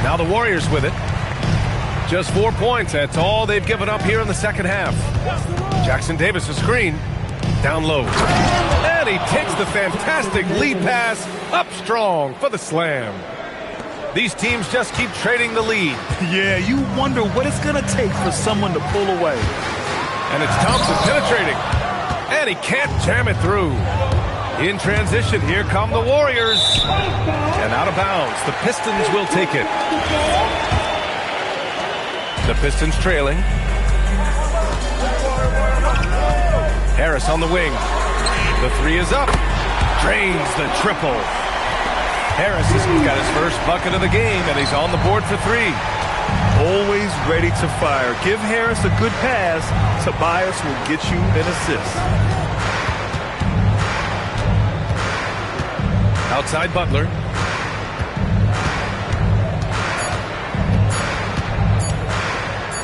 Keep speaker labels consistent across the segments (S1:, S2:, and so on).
S1: Now the Warriors with it. Just 4 points. That's all they've given up here in the second half. Jackson Davis, a screen. Down low. And he takes the fantastic lead pass up strong for the slam. These teams just keep trading the lead.
S2: Yeah, you wonder what it's going to take for someone to pull away.
S1: And it's Thompson penetrating. And he can't jam it through. In transition, here come the Warriors. And out of bounds, the Pistons will take it. The Pistons trailing. Harris on the wing. The three is up. Drains the triple. Harris has got his first bucket of the game, and he's on the board for three.
S2: Always ready to fire. Give Harris a good pass. Tobias will get you an assist.
S1: Outside Butler.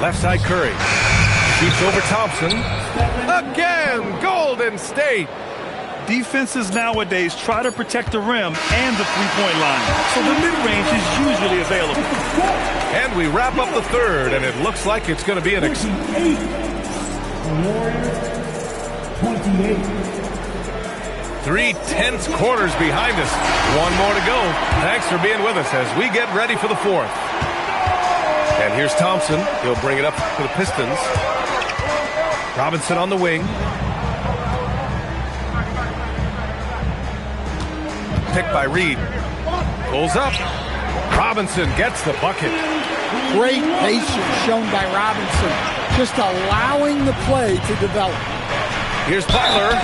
S1: Left side Curry. Shoots over Thompson. Again, Golden State.
S2: Defenses nowadays try to protect the rim and the three-point line, so the mid-range is usually available.
S1: And we wrap up the third, and it looks like it's going to be an
S3: 28.
S1: 3 tense quarters behind us. One more to go. Thanks for being with us as we get ready for the fourth. And here's Thompson. He'll bring it up for the Pistons. Robinson on the wing. Picked by Reed. Pulls up. Robinson gets the bucket.
S4: Great patience shown by Robinson. Just allowing the play to develop.
S1: Here's Butler.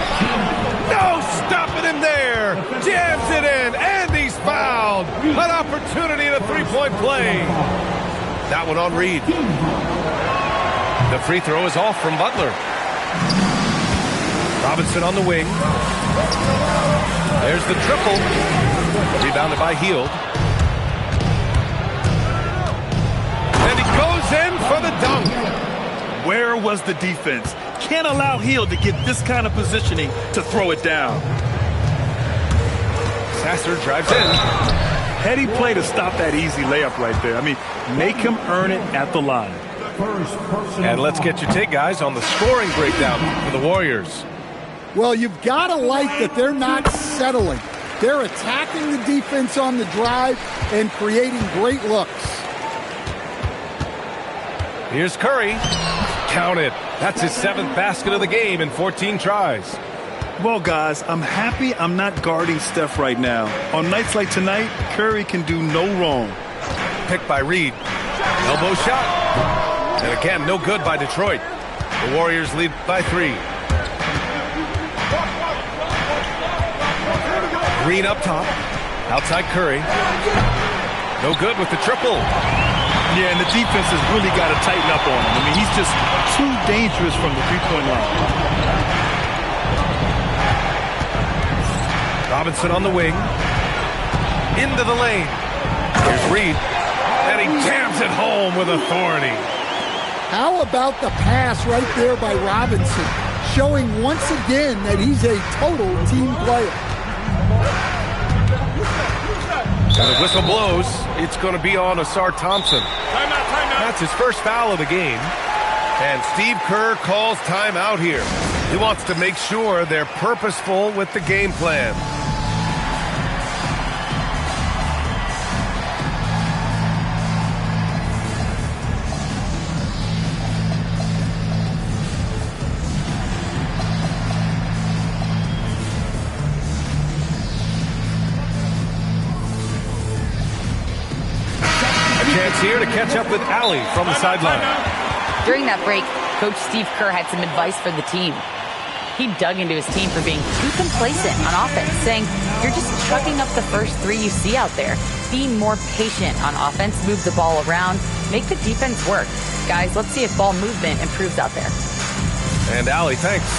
S1: No stopping him there. Jams it in, and he's fouled. An opportunity in a three-point play. That one on Reed. The free throw is off from Butler. Robinson on the wing. There's the triple. Rebounded by Hield. And he goes in for the dunk.
S2: Where was the defense? Can't allow Hield to get this kind of positioning to throw it down.
S1: Sasser drives in.
S2: Heady play to stop that easy layup right there. I mean, make him earn it at the line.
S1: And let's get your take, guys, on the scoring breakdown for the Warriors.
S4: Well, you've got to like that they're not settling. They're attacking the defense on the drive and creating great looks.
S1: Here's Curry. Count it. That's his 7th basket of the game in 14 tries.
S2: Well, guys, I'm happy I'm not guarding Steph right now. On nights like tonight, Curry can do no wrong.
S1: Picked by Reed. Elbow shot. And again, no good by Detroit. The Warriors lead by 3. Green up top. Outside Curry. No good with the triple.
S2: Yeah, and the defense has really got to tighten up on him. I mean, he's just too dangerous from the three-point line.
S1: Robinson on the wing. Into the lane. Here's Reed. And he jams it home with authority.
S4: How about the pass right there by Robinson, showing once again that he's a total team player.
S1: And the whistle blows. It's going to be on Ausar Thompson.
S2: Timeout.
S1: That's his first foul of the game. And Steve Kerr calls timeout here. He wants to make sure they're purposeful with the game plan. Here to catch up with Allie from the sideline.
S5: During that break, Coach Steve Kerr had some advice for the team. He dug into his team for being too complacent on offense, saying, you're just chucking up the first 3 you see out there. Be more patient on offense, move the ball around, make the defense work. Guys, let's see if ball movement improves out there.
S1: And Allie, thanks.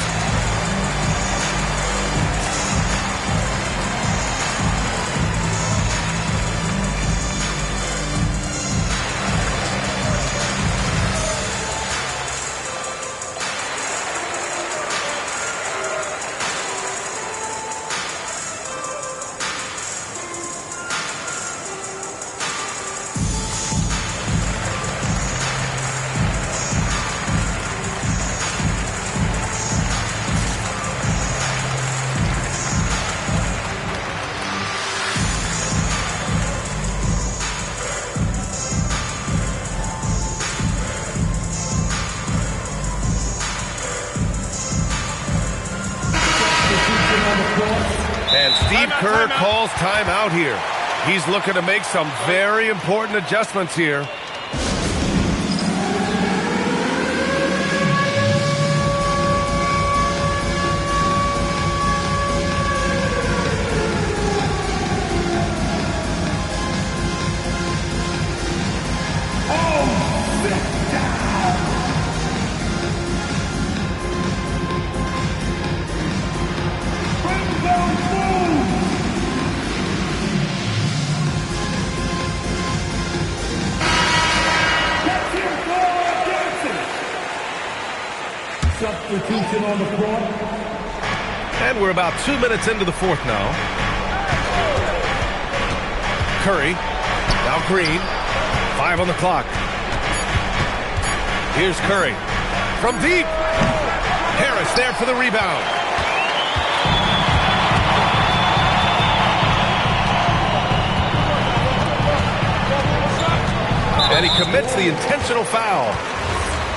S1: Kerr calls timeout here. He's looking to make some very important adjustments here.
S3: Substitution on the court.
S1: And we're about 2 minutes into the fourth now. Curry, now Green, 5 on the clock. Here's Curry from deep. Harris there for the rebound. And he commits the intentional foul.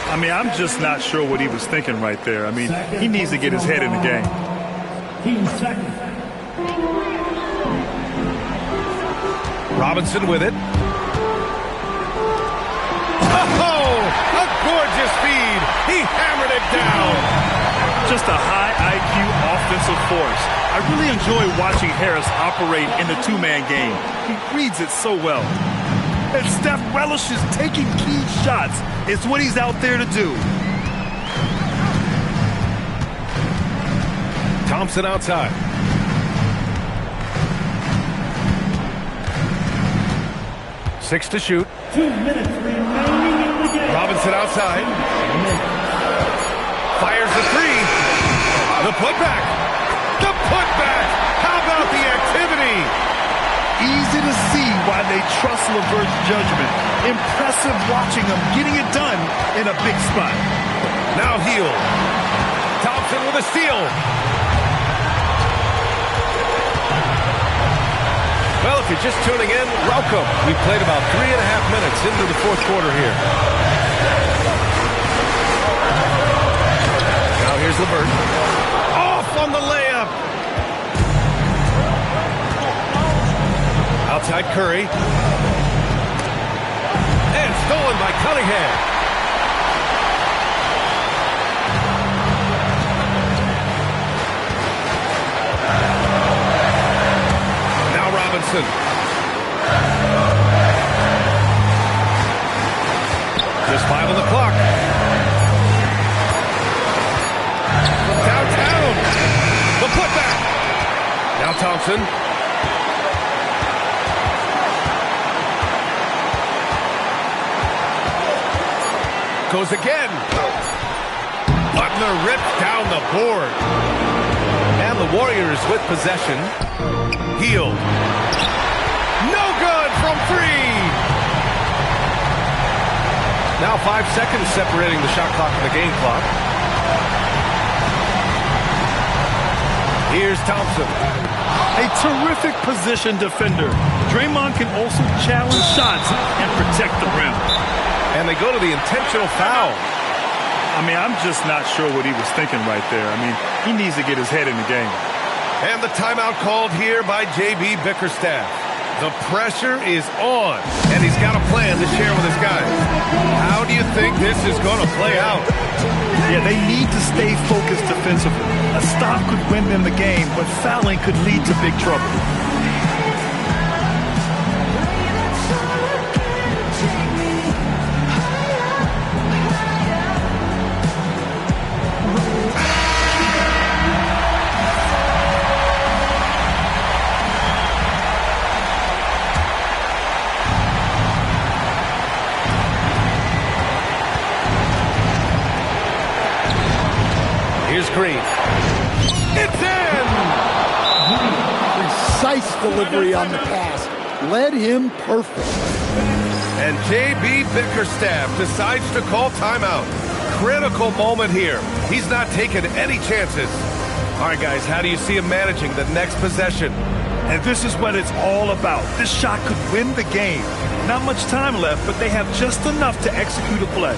S2: I mean, I'm just not sure what he was thinking right there. I mean, he needs to get his head in the game.
S3: Team second.
S1: Robinson with it. Oh, a gorgeous feed. He hammered it down.
S2: Just a high IQ offensive force. I really enjoy watching Harris operate in the two-man game. He reads it so well. And Steph relishes taking key shots. It's what he's out there to do.
S1: Thompson outside. Six to shoot.
S3: 2 minutes remaining in the game.
S1: Robinson outside. Fires the three. The putback. The putback. How about the activity?
S2: Easy to see why they trust LeVert's judgment. Impressive watching him getting it done in a big spot.
S1: Now Hield. Thompson with a steal. Well, if you're just tuning in, welcome. We've played about 3.5 minutes into the fourth quarter here. Now here's LeVert. Off on the layup. Outside Curry. And stolen by Cunningham. Now Robinson. Just 5 on the clock. Downtown. The putback. Now Thompson. Goes again. Butler ripped down the board. And the Warriors with possession. Hield. No good from 3. Now 5 seconds separating the shot clock and the game clock. Here's Thompson.
S2: A terrific position defender. Draymond can also challenge shots and protect the rim.
S1: And they go to the intentional foul.
S2: I mean, I'm just not sure what he was thinking right there. I mean, he needs to get his head in the game.
S1: And the timeout called here by J.B. Bickerstaff. The pressure is on, and he's got a plan to share with his guys. How do you think this is going to play out?
S2: Yeah, they need to stay focused defensively. A stop could win them the game, but fouling could lead to big trouble.
S1: Here's Green. It's in!
S4: Precise delivery on the pass. Led him perfect.
S1: And J.B. Bickerstaff decides to call timeout. Critical moment here. He's not taking any chances. All right, guys, how do you see him managing the next possession?
S2: And this is what it's all about. This shot could win the game. Not much time left, but they have just enough to execute a play.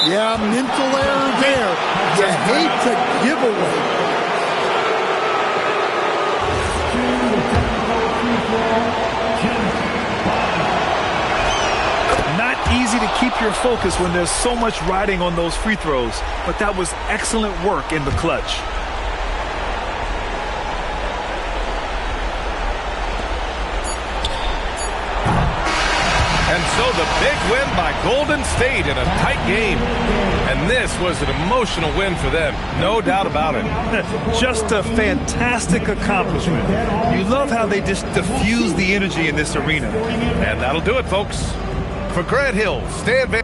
S4: Yeah, mental error there. You hate to give away.
S2: Not easy to keep your focus when there's so much riding on those free throws, but that was excellent work in the clutch.
S1: And so the big win by Golden State in a tight game. And this was an emotional win for them, no doubt about it.
S2: Just a fantastic accomplishment. You love how they just diffuse the energy in this arena.
S1: And that'll do it, folks. For Grant Hill, Stan Van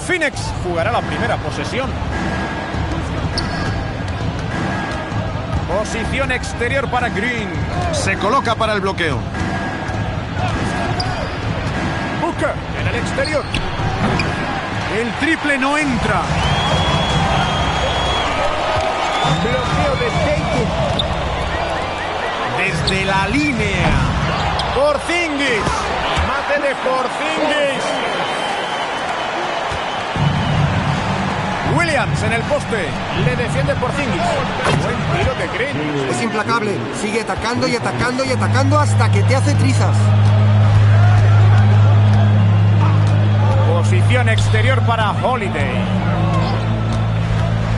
S6: Phoenix jugará la primera posesión. Posición exterior para Green.
S7: Se coloca para el bloqueo.
S6: Booker en el exterior. El triple no entra. Bloqueo de Tatum. Desde la línea. Porzingis. Mate de Porzingis. Williams en el poste. Le defiende Porzingis. Buen tiro de Green.
S8: Es implacable. Sigue atacando y atacando y atacando hasta que te hace trizas.
S6: Posición exterior para Holiday.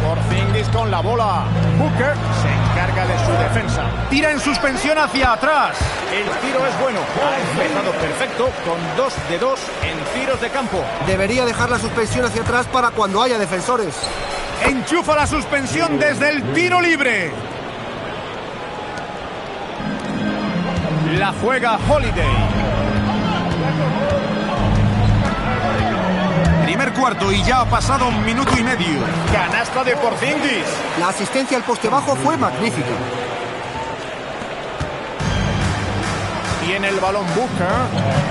S6: Porzingis con la bola. Booker se encarga de su defensa. Tira en suspensión hacia atrás. El tiro es bueno. Ha empezado perfecto con 2 de 2 en tiros de campo.
S8: Debería dejar la suspensión hacia atrás para cuando haya defensores.
S6: Enchufa la suspensión desde el tiro libre. La juega Holiday.
S7: Primer cuarto y ya ha pasado 1 minuto y medio.
S6: Canasta de Porzingis.
S8: La asistencia al poste bajo fue magnífica.
S6: Tiene el balón Booker.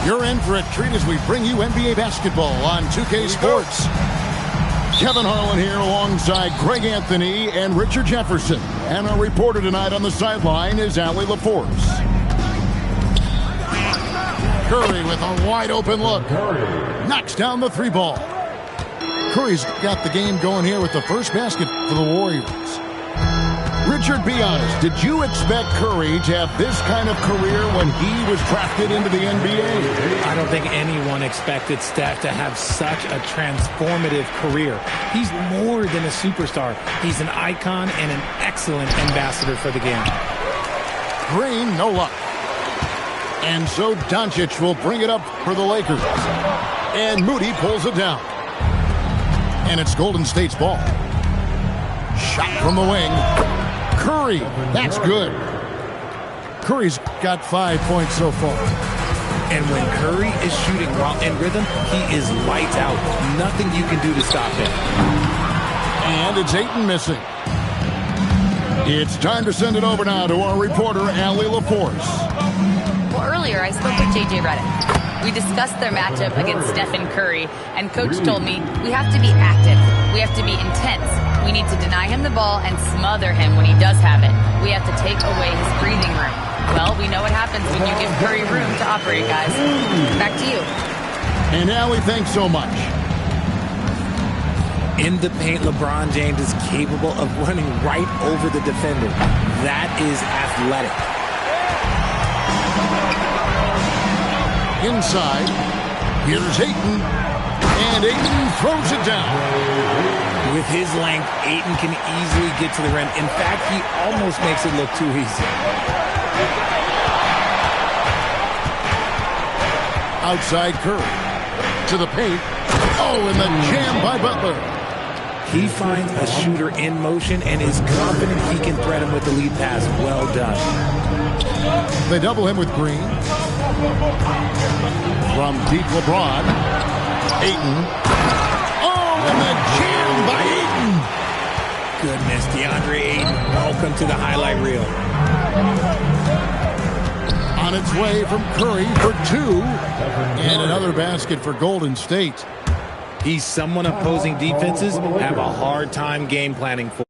S9: You're in for a treat as we bring you NBA basketball on 2K Sports. Kevin Harlan here alongside Greg Anthony and Richard Jefferson. And our reporter tonight on the sideline is Allie LaForce. Curry with a wide open look. Knocks down the three ball. Curry's got the game going here with the first basket for the Warriors. Richard, be honest, did you expect Curry to have this kind of career when he was drafted into the NBA?
S10: I don't think anyone expected Steph to have such a transformative career. He's more than a superstar. He's an icon and an excellent ambassador for the game.
S9: Green, no luck. And so Doncic will bring it up for the Lakers. And Moody pulls it down. And it's Golden State's ball. Shot from the wing. Curry, that's good. Curry's got 5 points so far.
S10: And when Curry is shooting while in rhythm, he is lights out. Nothing you can do to stop him.
S9: And it's Ayton missing. It's time to send it over now to our reporter, Allie LaForce.
S5: Well, earlier I spoke with J.J. Redick. We discussed their matchup against Stephen Curry, and Coach told me we have to be active. We have to be intense. We need to deny him the ball and smother him when he does have it. We have to take away his breathing room. Well, we know what happens when you give Curry room to operate, guys. Back to you.
S9: And Allie, thanks so much.
S10: In the paint, LeBron James is capable of running right over the defender. That is athletic.
S9: Inside, here's Ayton, and Ayton throws it down.
S10: With his length, Ayton can easily get to the rim. In fact, he almost makes it look too easy.
S9: Outside Curry, to the paint. Oh, and the jam by Butler.
S10: He finds a shooter in motion and is confident he can thread him with the lead pass. Well done.
S9: They double him with Green. From deep, LeBron. Ayton. Oh, and the jam by Ayton.
S10: Goodness, DeAndre Ayton, welcome to the highlight reel.
S9: On its way from Curry for 2. And another basket for Golden State.
S10: He's someone opposing defenses have a hard time game planning for.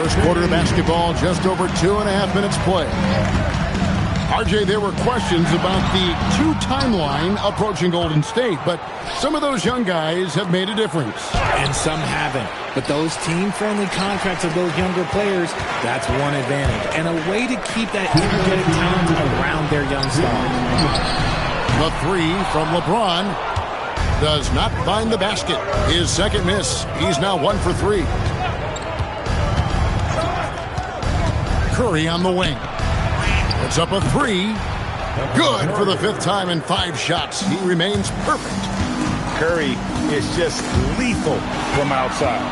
S9: First quarter of basketball, just over 2.5 minutes play. RJ, there were questions about the 2 timeline approaching Golden State, but some of those young guys have made a difference.
S10: And some haven't. But those team-friendly contracts of those younger players, that's one advantage. And a way to keep that energetic talent around their young stars.
S9: The 3 from LeBron does not find the basket. His second miss. He's now 1 for 3. Curry on the wing. Puts up a 3. Good for the 5th time in 5 shots. He remains perfect.
S11: Curry is just lethal from outside.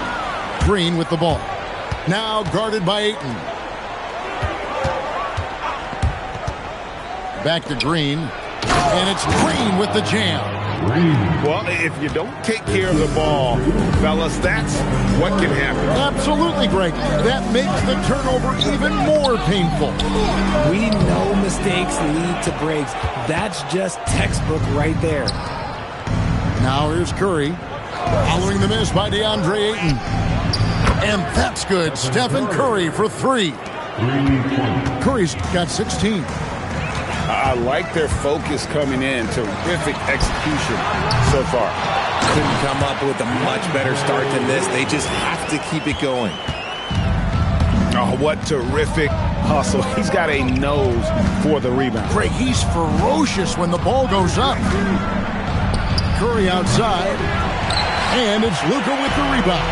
S9: Green with the ball. Now guarded by Ayton. Back to Green. And it's Green with the jam.
S11: Well, if you don't take care of the ball, fellas, that's what can happen.
S9: Absolutely, Greg. That makes the turnover even more painful.
S10: We know mistakes lead to breaks. That's just textbook right there.
S9: Now here's Curry. Following the miss by DeAndre Ayton. And that's good. Stephen Curry for 3. Curry's got 16.
S11: I like their focus coming in. Terrific execution so far.
S10: Couldn't come up with a much better start than this. They just have to keep it going.
S11: Oh, what terrific hustle. He's got a nose for the rebound.
S9: Greg, he's ferocious when the ball goes up. Curry outside. And it's Luka with the rebound.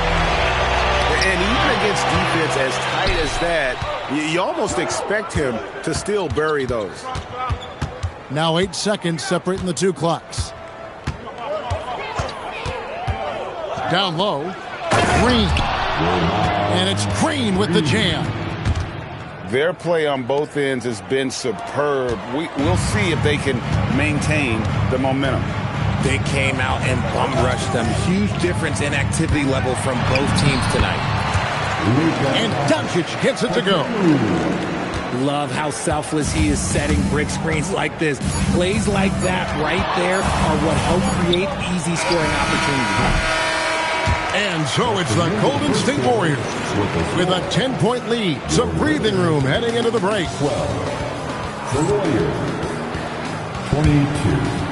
S11: And even against defense as tight as that, you almost expect him to still bury those.
S9: Now 8 seconds separating the 2 clocks. Down low. Green. And it's Green with the jam.
S11: Their play on both ends has been superb. We'll see if they can maintain the momentum.
S10: They came out and bum rushed them. Huge difference in activity level from both teams tonight.
S9: And Doncic gets it to go.
S10: Love how selfless he is setting brick screens like this. Plays like that right there are what help create easy scoring opportunities.
S9: And so it's the Golden State Warriors with a 10-point lead. Some breathing room heading into the break.
S12: 12. The Warriors. 22.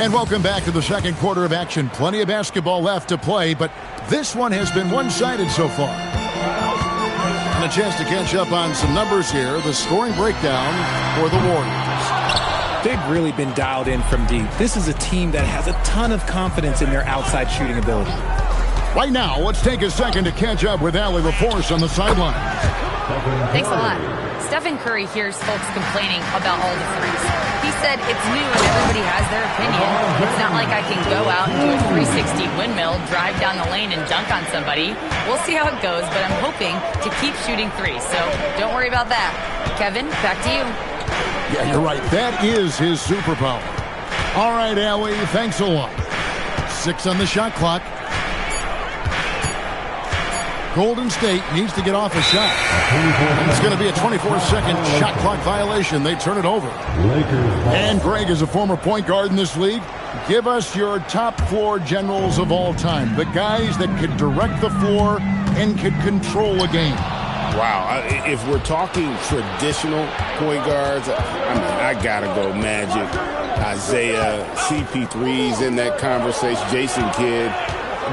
S9: And welcome back to the second quarter of action. Plenty of basketball left to play, but this one has been one-sided so far. And a chance to catch up on some numbers here. The scoring breakdown for the Warriors.
S10: They've really been dialed in from deep. This is a team that has a ton of confidence in their outside shooting ability.
S9: Right now, let's take a second to catch up with Allie LaForce on the sideline.
S5: Thanks a lot. Stephen Curry hears folks complaining about all the threes. He said it's new and everybody has their opinion. It's not like I can go out and do a 360 windmill, drive down the lane and dunk on somebody. We'll see how it goes, but I'm hoping to keep shooting threes, so don't worry about that. Kevin, back to you.
S9: Yeah, you're right. That is his superpower. All right, Allie, thanks a lot. 6 on the shot clock. Golden State needs to get off a shot. And it's going to be a 24-second shot clock violation. They turn it over. And Greg is a former point guard in this league. Give us your top floor generals of all time. The guys that could direct the floor and could control a game.
S11: Wow, if we're talking traditional point guards, I mean, I gotta go Magic, Isaiah, CP3's in that conversation, Jason Kidd.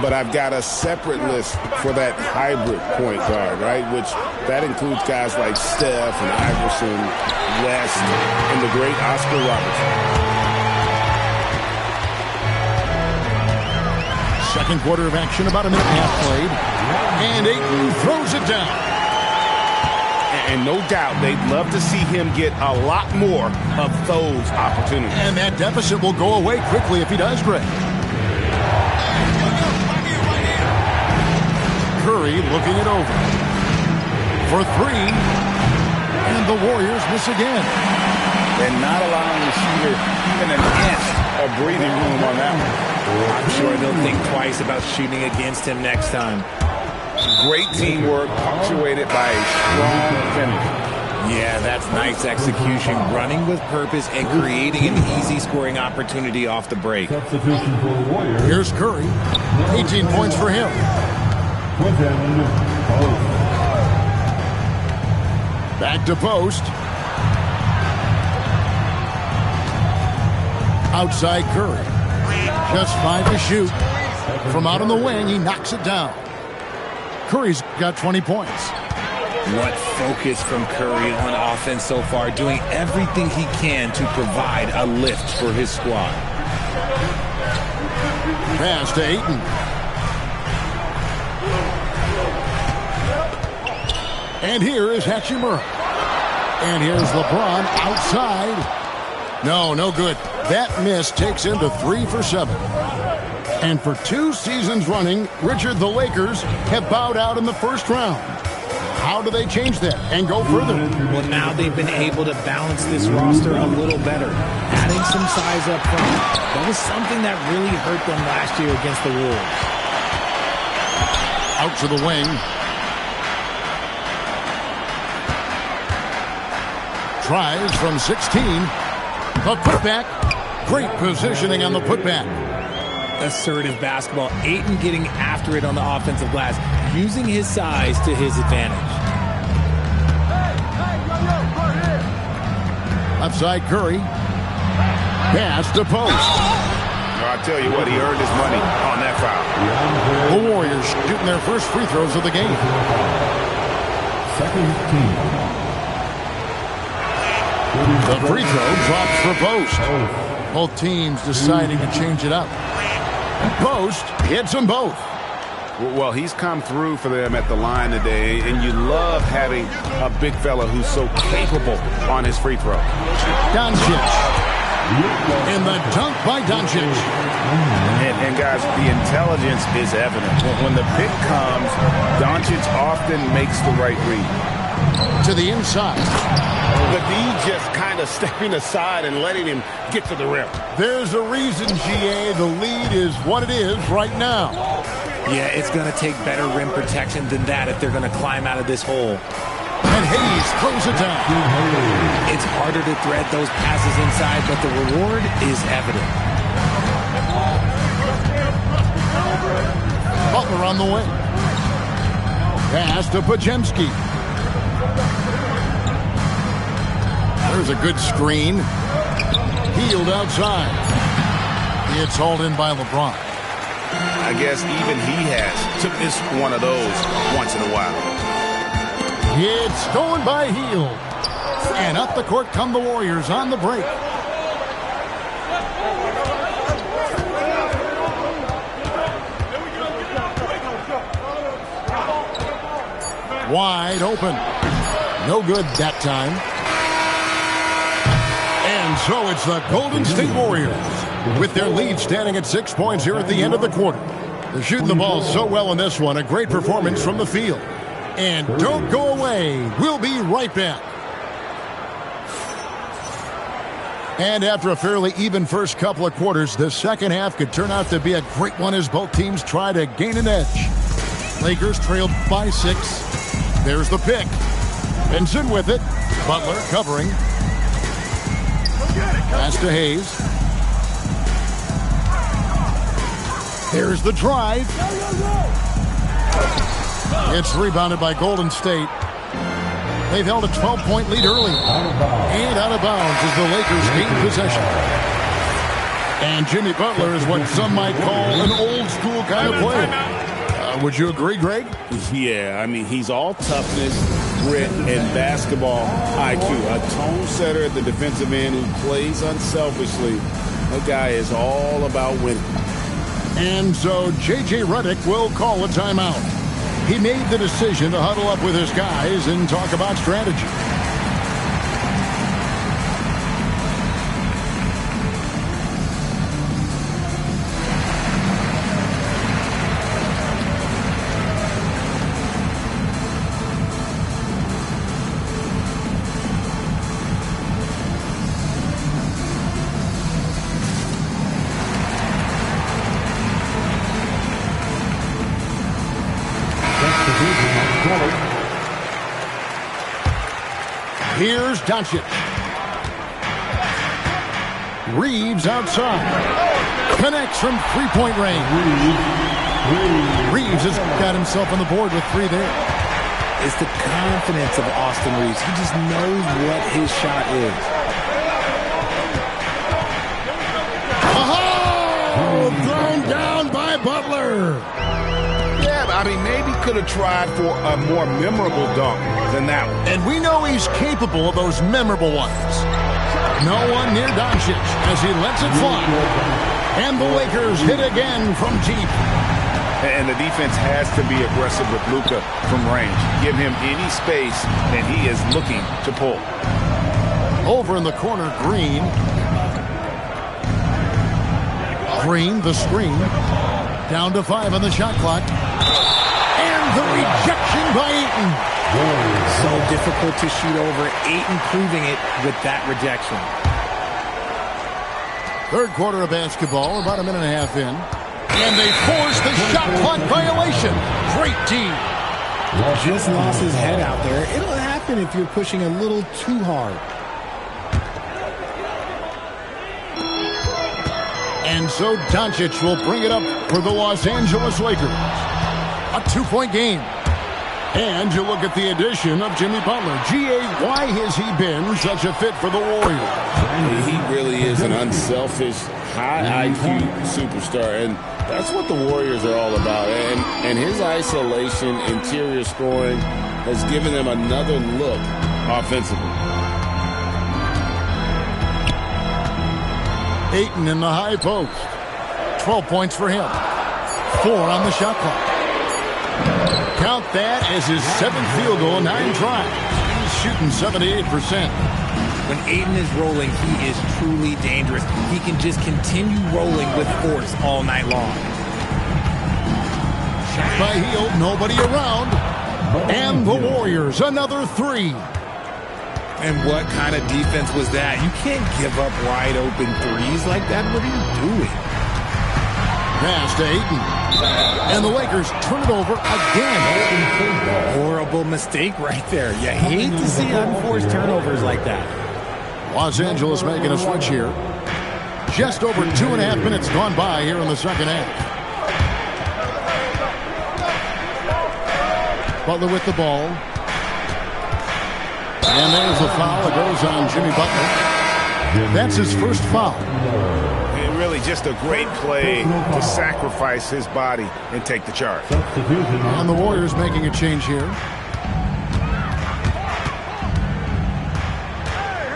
S11: But I've got a separate list for that hybrid point guard, right? Which that includes guys like Steph and Iverson, West, and the great Oscar Robertson.
S9: Second quarter of action, about a minute and a half played. And Ayton throws it down.
S11: And no doubt they'd love to see him get a lot more of those opportunities.
S9: And that deficit will go away quickly if he does, Greg. Curry looking it over. For 3. And the Warriors miss again.
S11: And not allowing the shooter even an inch of breathing room on that one.
S10: I'm sure they'll think twice about shooting against him next time.
S11: Great teamwork, punctuated by a strong finish.
S10: Yeah, that's nice execution, running with purpose and creating an easy scoring opportunity off the break.
S9: Here's Curry. 18 points for him. Back to post. Outside Curry. Just 5 to shoot. From out on the wing, he knocks it down. Curry's got 20 points.
S10: What focus from Curry on offense so far, doing everything he can to provide a lift for his squad.
S9: Pass to Ayton. And here is Hachimura. And here's LeBron outside. No good. That miss takes him to 3 for 7. And for 2 seasons running, Richard, the Lakers have bowed out in the first round. How do they change that and go further?
S10: Well, now they've been able to balance this roster a little better, adding some size up front. That was something that really hurt them last year against the Wolves.
S9: Out to the wing. Tries from 16. The putback. Great positioning on the putback.
S10: Assertive basketball. Ayton getting after it on the offensive glass, using his size to his advantage.
S9: Outside Curry. Pass to post.
S11: I'll tell you what, he earned his money on that foul.
S9: The Warriors shooting their first free throws of the game.
S12: Second team.
S9: The free throw drops for Post. Both teams deciding to change it up. Post hits them both.
S11: Well, he's come through for them at the line today, and you love having a big fella who's so capable on his free throw.
S9: Doncic. And the dunk by Doncic.
S11: And guys, the intelligence is evident. When the pick comes, Doncic often makes the right read.
S9: To the inside.
S11: But D just kind of stepping aside and letting him get to the rim.
S9: There's a reason, GA. The lead is what it is right now.
S10: Yeah, it's going to take better rim protection than that if they're going to climb out of this hole.
S9: And Hayes throws it down.
S10: It's harder to thread those passes inside, but the reward is evident.
S9: Butler on the wing. Pass to Podziemski. There's a good screen. Healed outside. It's hauled in by LeBron.
S11: I guess even he has to miss one of those once in a while.
S9: It's stolen by Hield. And up the court come the Warriors on the break. Wide open. No good that time. And so it's the Golden State Warriors with their lead standing at 6 points here at the end of the quarter. They're shooting the ball so well in this one. A great performance from the field. And don't go away. We'll be right back. And after a fairly even first couple of quarters, the second half could turn out to be a great one as both teams try to gain an edge. Lakers trailed by 6. There's the pick. Benson with it. Butler covering. Pass to Hayes. Here's the drive. It's rebounded by Golden State. They've held a 12-point lead early. And out of bounds as the Lakers gain possession. And Jimmy Butler is what some might call an old-school kind of player. Would you agree, Greg?
S11: Yeah, I mean, he's all toughness, grit, and basketball IQ. A tone setter at the defensive end who plays unselfishly. That guy is all about winning.
S9: And so J.J. Redick will call a timeout. He made the decision to huddle up with his guys and talk about strategy. Here's Doncic. Reeves outside. Connects from three-point range. Reeves has got himself on the board with 3 there.
S10: It's the confidence of Austin Reeves. He just knows what his shot is.
S9: Oh! Thrown down by Butler.
S11: Yeah, I mean, maybe could have tried for a more memorable dunk than that one.
S9: And we know he's capable of those memorable ones. No one near Doncic as he lets it fly. And the Lakers hit again from deep.
S11: And the defense has to be aggressive with Luka from range. Give him any space, and he is looking to pull.
S9: Over in the corner, Green. Green, the screen. Down to 5 on the shot clock. And the rejection by Ayton.
S10: So difficult to shoot over. Ayton proving it with that rejection.
S9: Third quarter of basketball, about a minute and a half in. And they force the shot clock violation. Great team.
S10: Just lost his head out there. It'll happen if you're pushing a little too hard.
S9: And so Doncic will bring it up for the Los Angeles Lakers. A 2-point game. And you look at the addition of Jimmy Butler. G.A., why has he been such a fit for the Warriors?
S11: He really is an unselfish, high IQ superstar, and that's what the Warriors are all about. And his isolation, interior scoring has given them another look offensively.
S9: Ayton in the high post. 12 points for him. 4 on the shot clock. Count that as his 7th field goal, 9 tries. He's shooting 78%.
S10: When Ayton is rolling, he is truly dangerous. He can just continue rolling with force all night long.
S9: Shot by Hield, nobody around. And the Warriors, another 3.
S10: And what kind of defense was that? You can't give up wide open threes like that. What are you doing?
S9: Pass to Ayton. And the Lakers turn it over again.
S10: Horrible mistake right there. You hate to see unforced turnovers like that.
S9: Los Angeles making a switch here. Just over 2.5 minutes gone by here in the second half. Butler with the ball. And there's the foul. It goes on Jimmy Butler. That's his first foul.
S11: And really just a great play to sacrifice his body and take the charge.
S9: And the Warriors making a change here.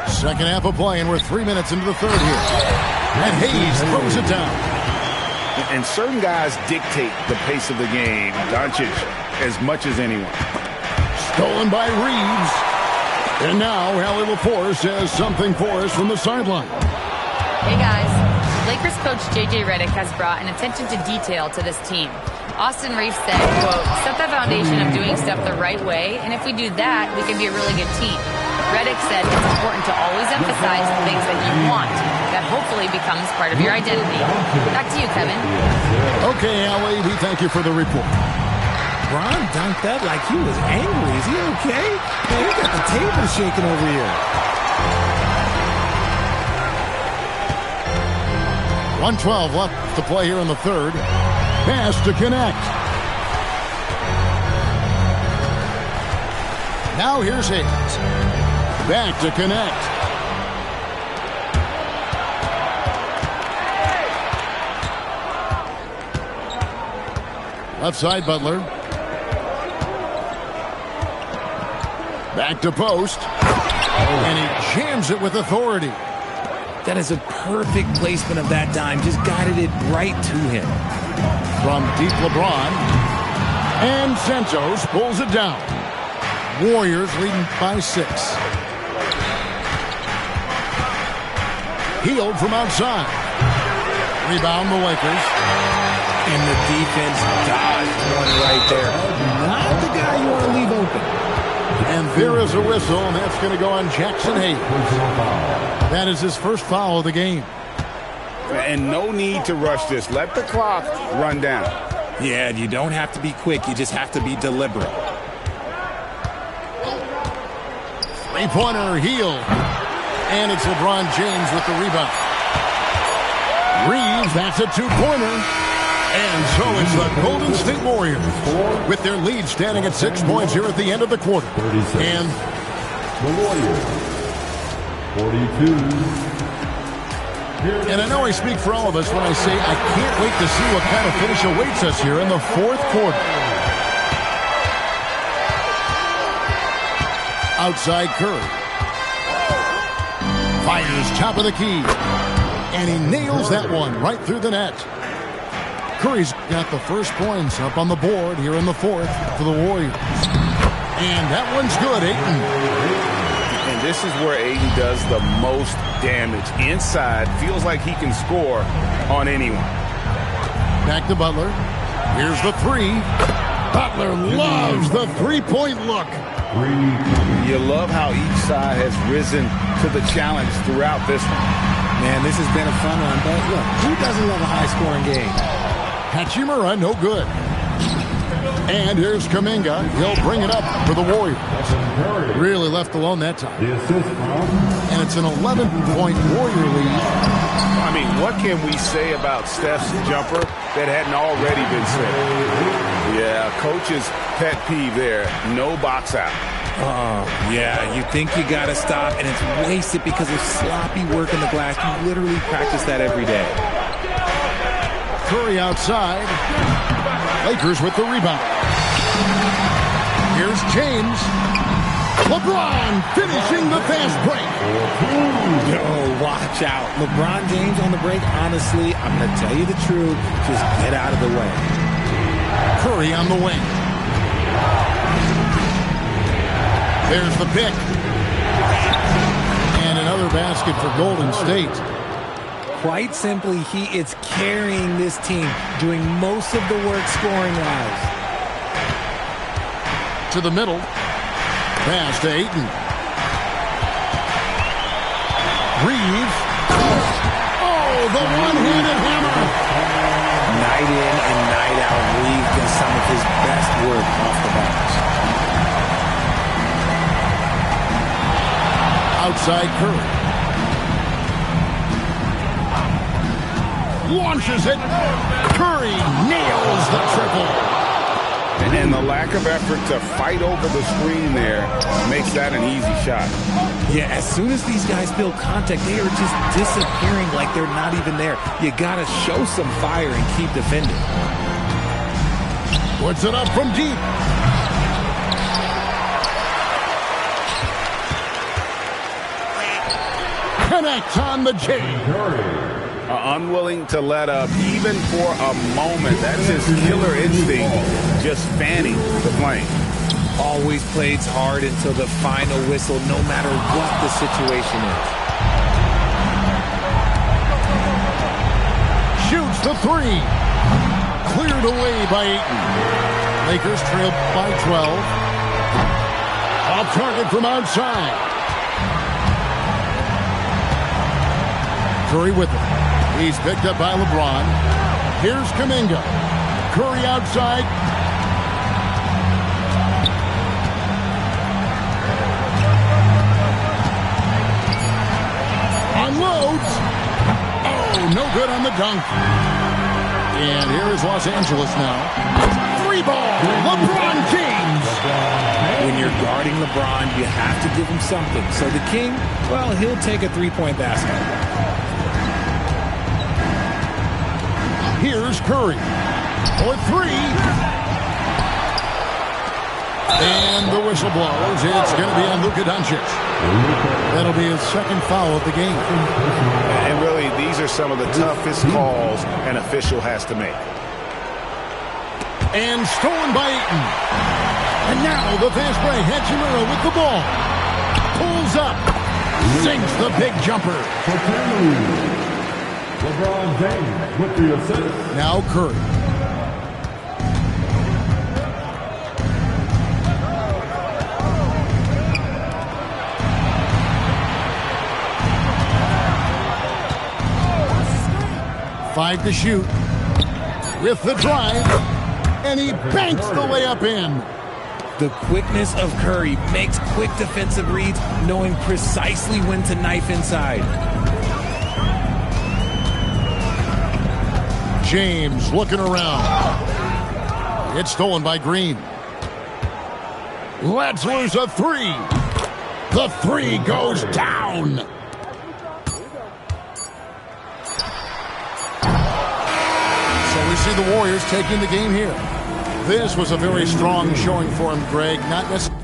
S9: Second half of play, and we're 3 minutes into the third here. And Hayes throws it down.
S11: And certain guys dictate the pace of the game. Doncic as much as anyone.
S9: Stolen by Reeves. And now Allie LaForce has something for us from the sideline.
S5: Hey guys, Lakers coach J.J. Redick has brought an attention to detail to this team. Austin Reeves said, quote, set the foundation of doing stuff the right way, and if we do that, we can be a really good team. Redick said it's important to always emphasize the things that you want. That hopefully becomes part of your identity. Back to you, Kevin.
S9: Okay, Allie, we thank you for the report.
S10: Bron dunked that like he was angry. Is he okay? Man, he got the table shaking over here.
S9: 1:12 left to play here in the third. Pass to connect. Now here's Hayes. Back to connect. Left side, Butler. Back to post. And he jams it with authority.
S10: That is a perfect placement of that dime. Just guided it right to him.
S9: From deep LeBron. And Santos pulls it down. Warriors leading by 6. Healed from outside. Rebound the Lakers.
S10: And the defense dodged one right there. Not the guy you want to leave open.
S9: And there is a whistle, and that's going to go on Jackson Hayes. That is his first foul of the game.
S11: And no need to rush this. Let the clock run down.
S10: Yeah, you don't have to be quick. You just have to be deliberate.
S9: Three-pointer Hield. And it's LeBron James with the rebound. Reeves, that's a two-pointer. And so it's the Golden State Warriors with their lead standing at 6 points here at the end of the quarter. And
S12: the Warriors, 42.
S9: And I know I speak for all of us when I say I can't wait to see what kind of finish awaits us here in the fourth quarter. Outside Curry. Fires top of the key. And he nails that one right through the net. Curry's got the first points up on the board here in the fourth for the Warriors. And that one's good, Ayton.
S11: And this is where Ayton does the most damage. Inside, feels like he can score on anyone.
S9: Back to Butler. Here's the three. Butler loves the three-point look.
S11: You love how each side has risen to the challenge throughout this one.
S10: Man, this has been a fun one, but look, who doesn't love a high-scoring game?
S9: Hachimura, no good. And here's Kuminga. He'll bring it up for the Warriors. Really left alone that time. And it's an 11-point Warrior lead.
S11: I mean, what can we say about Steph's jumper that hadn't already been said? Yeah, coach's pet peeve there. No box out.
S10: Yeah, you think you got to stop, and it's wasted because of sloppy work in the glass. You literally practice that every day.
S9: Curry outside. Lakers with the rebound. Here's James. LeBron finishing the fast break.
S10: Oh, watch out. LeBron James on the break. Honestly, I'm going to tell you the truth. Just get out of the way.
S9: Curry on the wing. There's the pick. And another basket for Golden State.
S10: Quite simply, he is carrying this team, doing most of the work scoring-wise.
S9: To the middle. Pass to Ayton. Reeves. Oh, the one-handed hammer.
S10: Night in and night out, Reeves does some of his best work off the box.
S9: Outside Curry. Launches it. Curry nails the triple.
S11: And the lack of effort to fight over the screen there makes that an easy shot.
S10: Yeah, as soon as these guys feel contact, they are just disappearing like they're not even there. You got to show some fire and keep defending.
S9: Puts it up from deep. Connect on the J.
S11: Unwilling to let up even for a moment. That's his killer instinct, just fanning the flame.
S10: always plays hard until the final whistle, no matter what the situation is.
S9: Shoots the three. Cleared away by Ayton. Lakers trail by 12. Off target from outside. Curry with it. He's picked up by LeBron. Here's Kuminga. Curry outside. Unloads. Oh, no good on the dunk. And here is Los Angeles now. Three ball. LeBron James.
S10: When you're guarding LeBron, you have to give him something. So the King, well, he'll take a three-point basket.
S9: Here's Curry for three. And the whistle blows. It's going to be on Luka Doncic. That'll be his second foul of the game.
S6: And really, these are some of the toughest calls an official has to make.
S9: And stolen by Ayton. And now the fast break. Hachimura with the ball. Pulls up. Sinks the big jumper.
S12: LeBron James with the assist.
S9: Now Curry. Five to shoot. With the drive. And he banks the layup in.
S10: The quickness of Curry makes quick defensive reads, knowing precisely when to knife inside.
S9: James looking around. It's stolen by Green. Lets loose a three. The three goes down. So we see the Warriors taking the game here. This was a very strong showing for him, Greg. Not necessarily.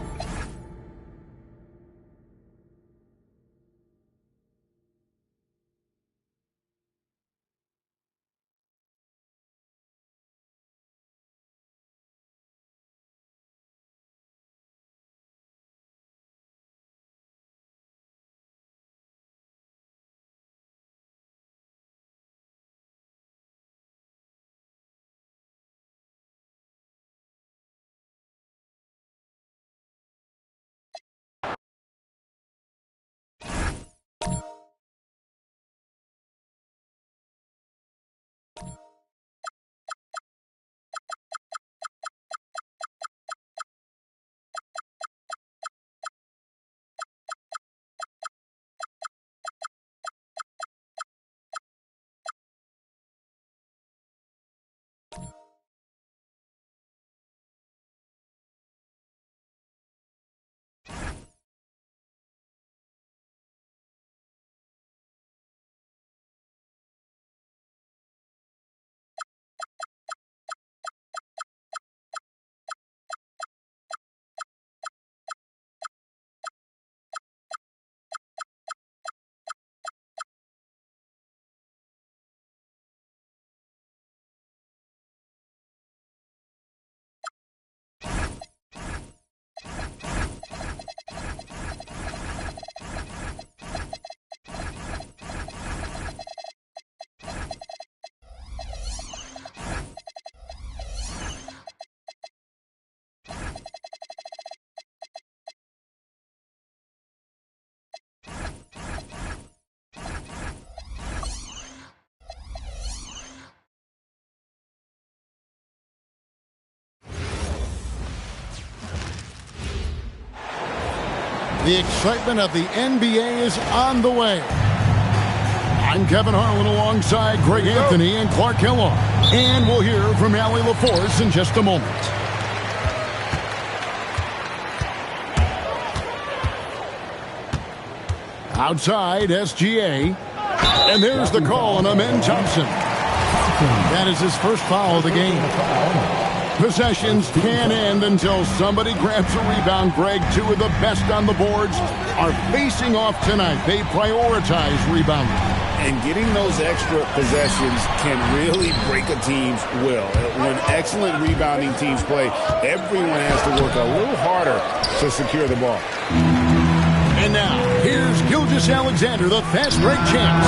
S9: The excitement of the NBA is on the way. I'm Kevin Harlan alongside Greg Anthony and Clark Kellogg. And we'll hear from Allie LaForce in just a moment. Outside, SGA. And there's the call on Amen Thompson. That is his first foul of the game. Possessions can end until somebody grabs a rebound. Greg, two of the best on the boards are facing off tonight. They prioritize rebounding.
S11: And getting those extra possessions can really break a team's will. When excellent rebounding teams play, everyone has to work a little harder to secure the ball.
S9: And now, here's Gilgeous-Alexander, the fast break champs.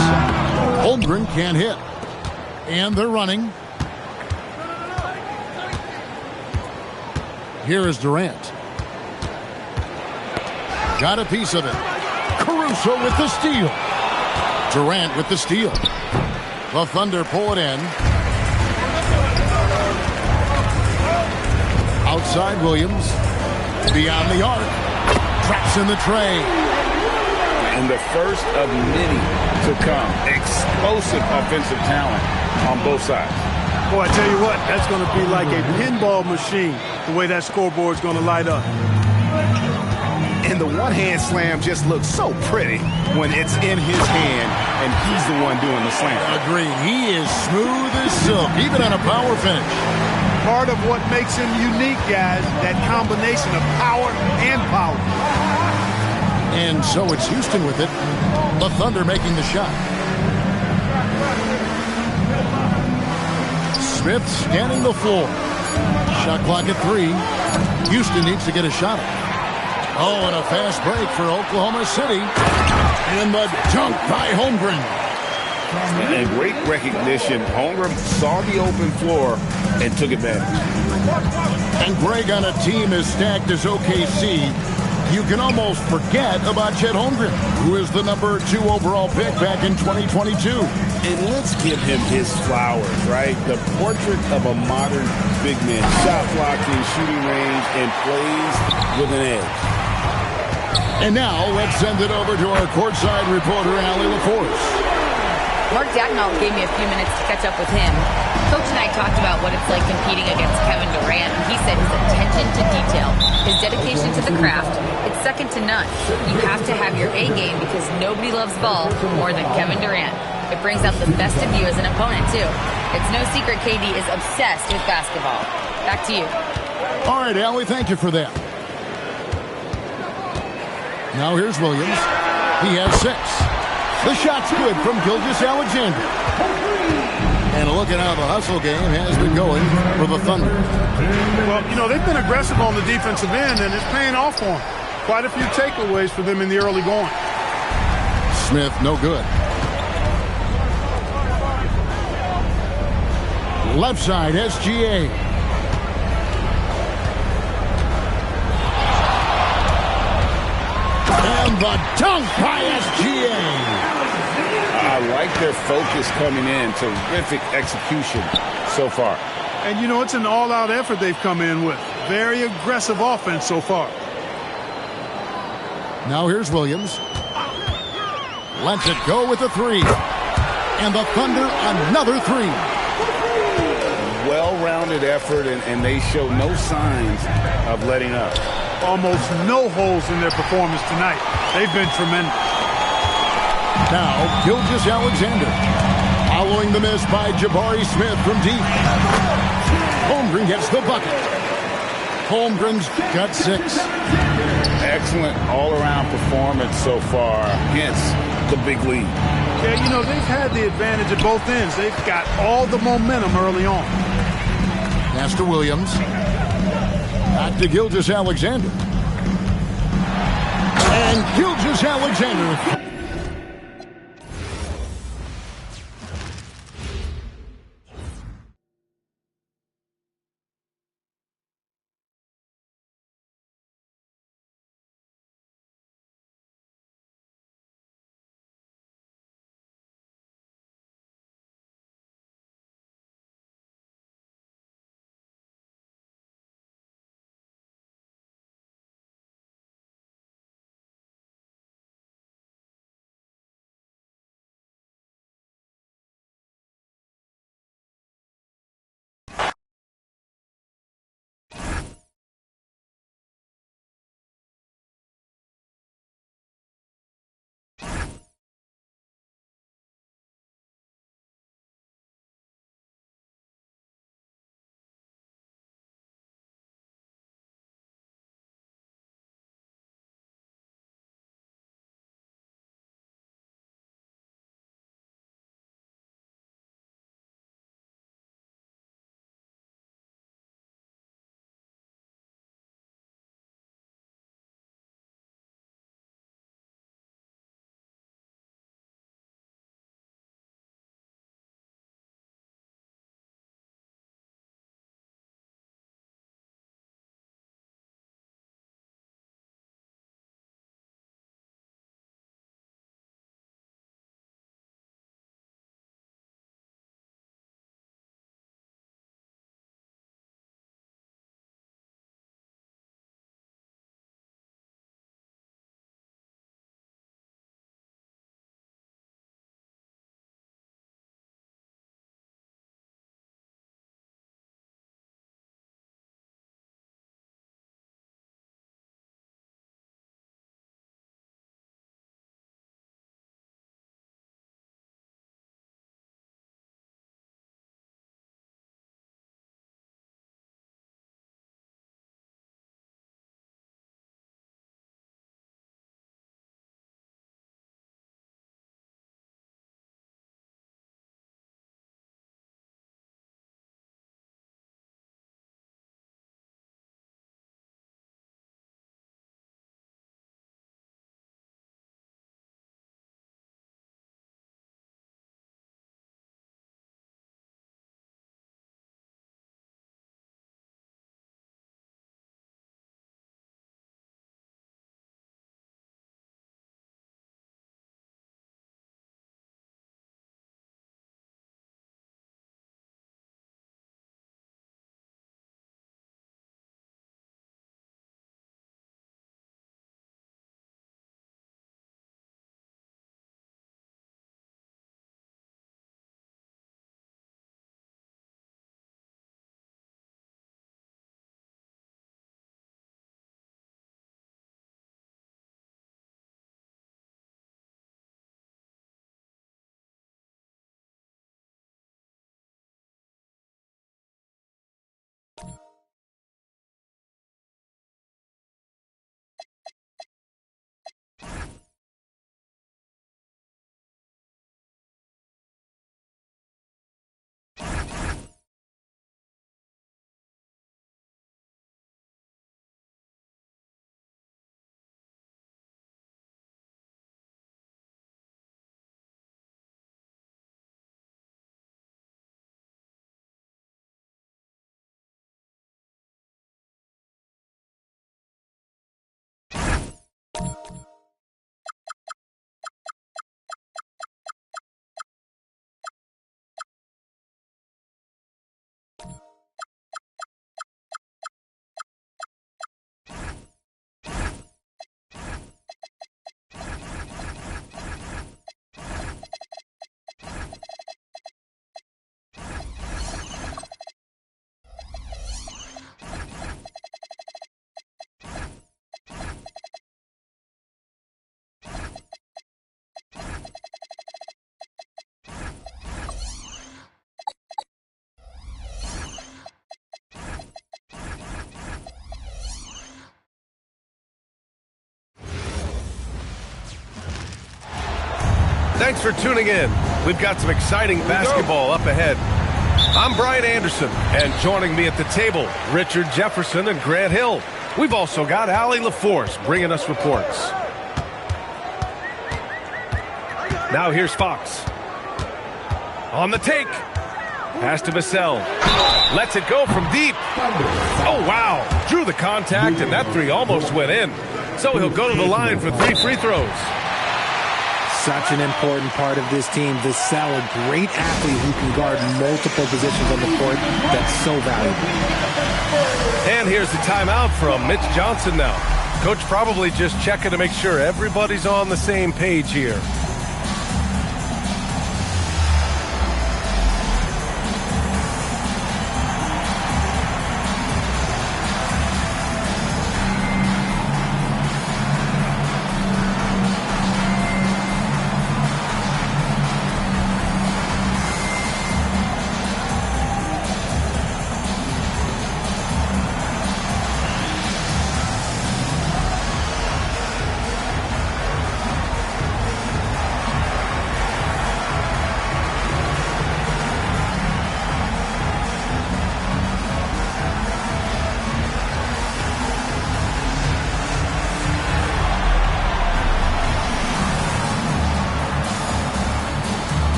S9: Holmgren can't hit. And they're running. Here is Durant. Got a piece of it. Caruso with the steal. Durant with the steal. The Thunder pull it in. Outside Williams. Beyond the arc. Traps in the tray.
S11: And the first of many to come. Explosive offensive talent on both sides.
S13: Boy, I tell you what, that's going to be like a pinball machine, the way that scoreboard's going to light up.
S6: And the one-hand slam just looks so pretty when it's in his hand and he's the one doing the slam.
S9: Agreed. He is smooth as silk, even on a power finish.
S13: Part of what makes him unique, guys, that combination of power and power.
S9: And so it's Houston with it. The Thunder making the shot. Smith scanning the floor. Shot clock at 3. Houston needs to get a shot. Oh, and a fast break for Oklahoma City. And the dunk by Holmgren.
S11: And great recognition. Holmgren saw the open floor and took advantage.
S9: And Greg, on a team as stacked as OKC, you can almost forget about Chet Holmgren, who is the number 2 overall pick back in 2022.
S11: And let's give him his flowers, right? The portrait of a modern big man. Shot blocking, shooting range, and plays with an edge.
S9: And now let's send it over to our courtside reporter, Allie LaForce.
S5: Mark Dagnall gave me a few minutes to catch up with him. Coach and I talked about what it's like competing against Kevin Durant. He said his attention to detail, his dedication to the craft, it's second to none. You have to have your A game because nobody loves ball more than Kevin Durant. It brings out the best of you as an opponent, too. It's no secret KD is obsessed with basketball. Back to you.
S9: All right, Allie, thank you for that. Now here's Williams. He has 6. The shot's good from Gilgeous-Alexander. And look at how the hustle game has been going for the Thunder.
S13: Well, you know, they've been aggressive on the defensive end, and it's paying off for them. Quite a few takeaways for them in the early going.
S9: Smith, no good. Left side, SGA. And the dunk by SGA.
S11: I like their focus coming in. Terrific execution so far.
S13: And, you know, it's an all-out effort they've come in with. Very aggressive offense so far.
S9: Now here's Williams. Lets it go with a 3. And the Thunder, another 3.
S11: Well-rounded effort, and they show no signs of letting up.
S13: Almost no holes in their performance tonight. They've been tremendous.
S9: Now, Gilgeous-Alexander. Following the miss by Jabari Smith from deep. Holmgren gets the bucket. Holmgren's got 6.
S11: Excellent all-around performance so far against the big lead.
S13: Yeah, you know, they've had the advantage at both ends. They've got all the momentum early on.
S9: Pass to Williams. Back to Gilgeous-Alexander. And Gilgeous-Alexander
S1: Thanks for tuning in. We've got some exciting basketball up ahead. I'm Brian Anderson, and joining me at the table, Richard Jefferson and Grant Hill. We've also got Allie LaForce bringing us reports. Now here's Fox. On the take. Pass to Vassell. Lets it go from deep. Oh, wow. Drew the contact, and that three almost went in. So he'll go to the line for 3 free throws.
S10: Such an important part of this team. Vassell, a great athlete who can guard multiple positions on the court. That's so valuable.
S1: And here's the timeout from Mitch Johnson now. Coach probably just checking to make sure everybody's on the same page here.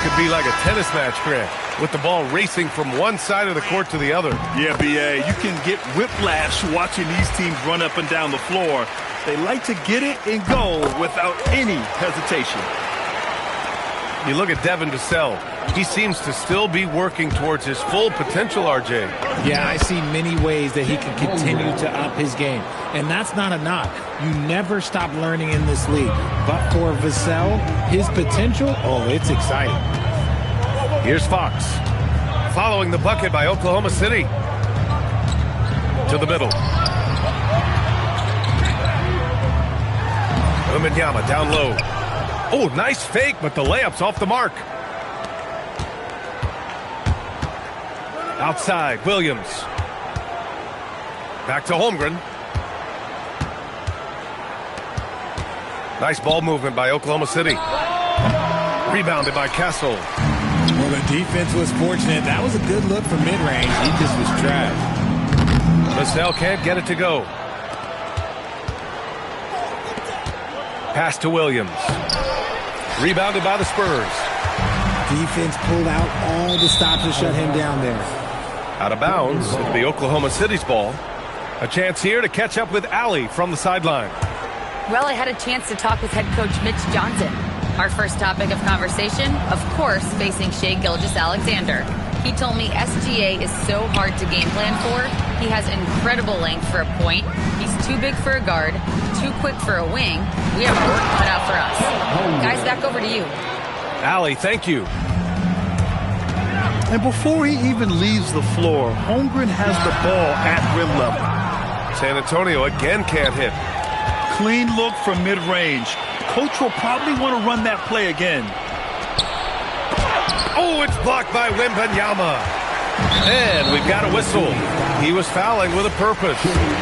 S1: Could be like a tennis match, Grant, with the ball racing from one side of the court to the other.
S2: Yeah, B.A., you can get whiplash watching these teams run up and down the floor. They like to get it and go without any hesitation.
S1: You look at Devin Vassell. He seems to still be working towards his full potential, RJ.
S10: Yeah, I see many ways that he can continue to up his game. And that's not a knock. You never stop learning in this league. But for Vassell, his potential, oh, it's exciting.
S1: Here's Fox. Following the bucket by Oklahoma City. To the middle. Wembanyama down low. Oh, nice fake, but the layup's off the mark. Outside, Williams. Back to Holmgren. Nice ball movement by Oklahoma City. Rebounded by Castle.
S10: Well, the defense was fortunate. That was a good look from mid-range. He just was trash.
S1: Vassell can't get it to go. Pass to Williams. Rebounded by the Spurs.
S10: Defense pulled out all the stops to shut him down there.
S1: Out of bounds. It'll be Oklahoma City's ball. A chance here to catch up with Allie from the sideline.
S5: Well, I had a chance to talk with head coach Mitch Johnson. Our first topic of conversation, of course, facing Shai Gilgeous-Alexander. He told me SGA is so hard to game plan for. He has incredible length for a point. He's too big for a guard, too quick for a wing. We have work cut out for us. Guys, back over to you.
S1: Allie, thank you.
S2: And before he even leaves the floor, Holmgren has the ball at rim level.
S1: San Antonio again can't hit.
S2: Clean look from mid-range. Coach will probably want to run that play again.
S1: Oh, it's blocked by Wembanyama. And we've got a whistle. He was fouling with a purpose.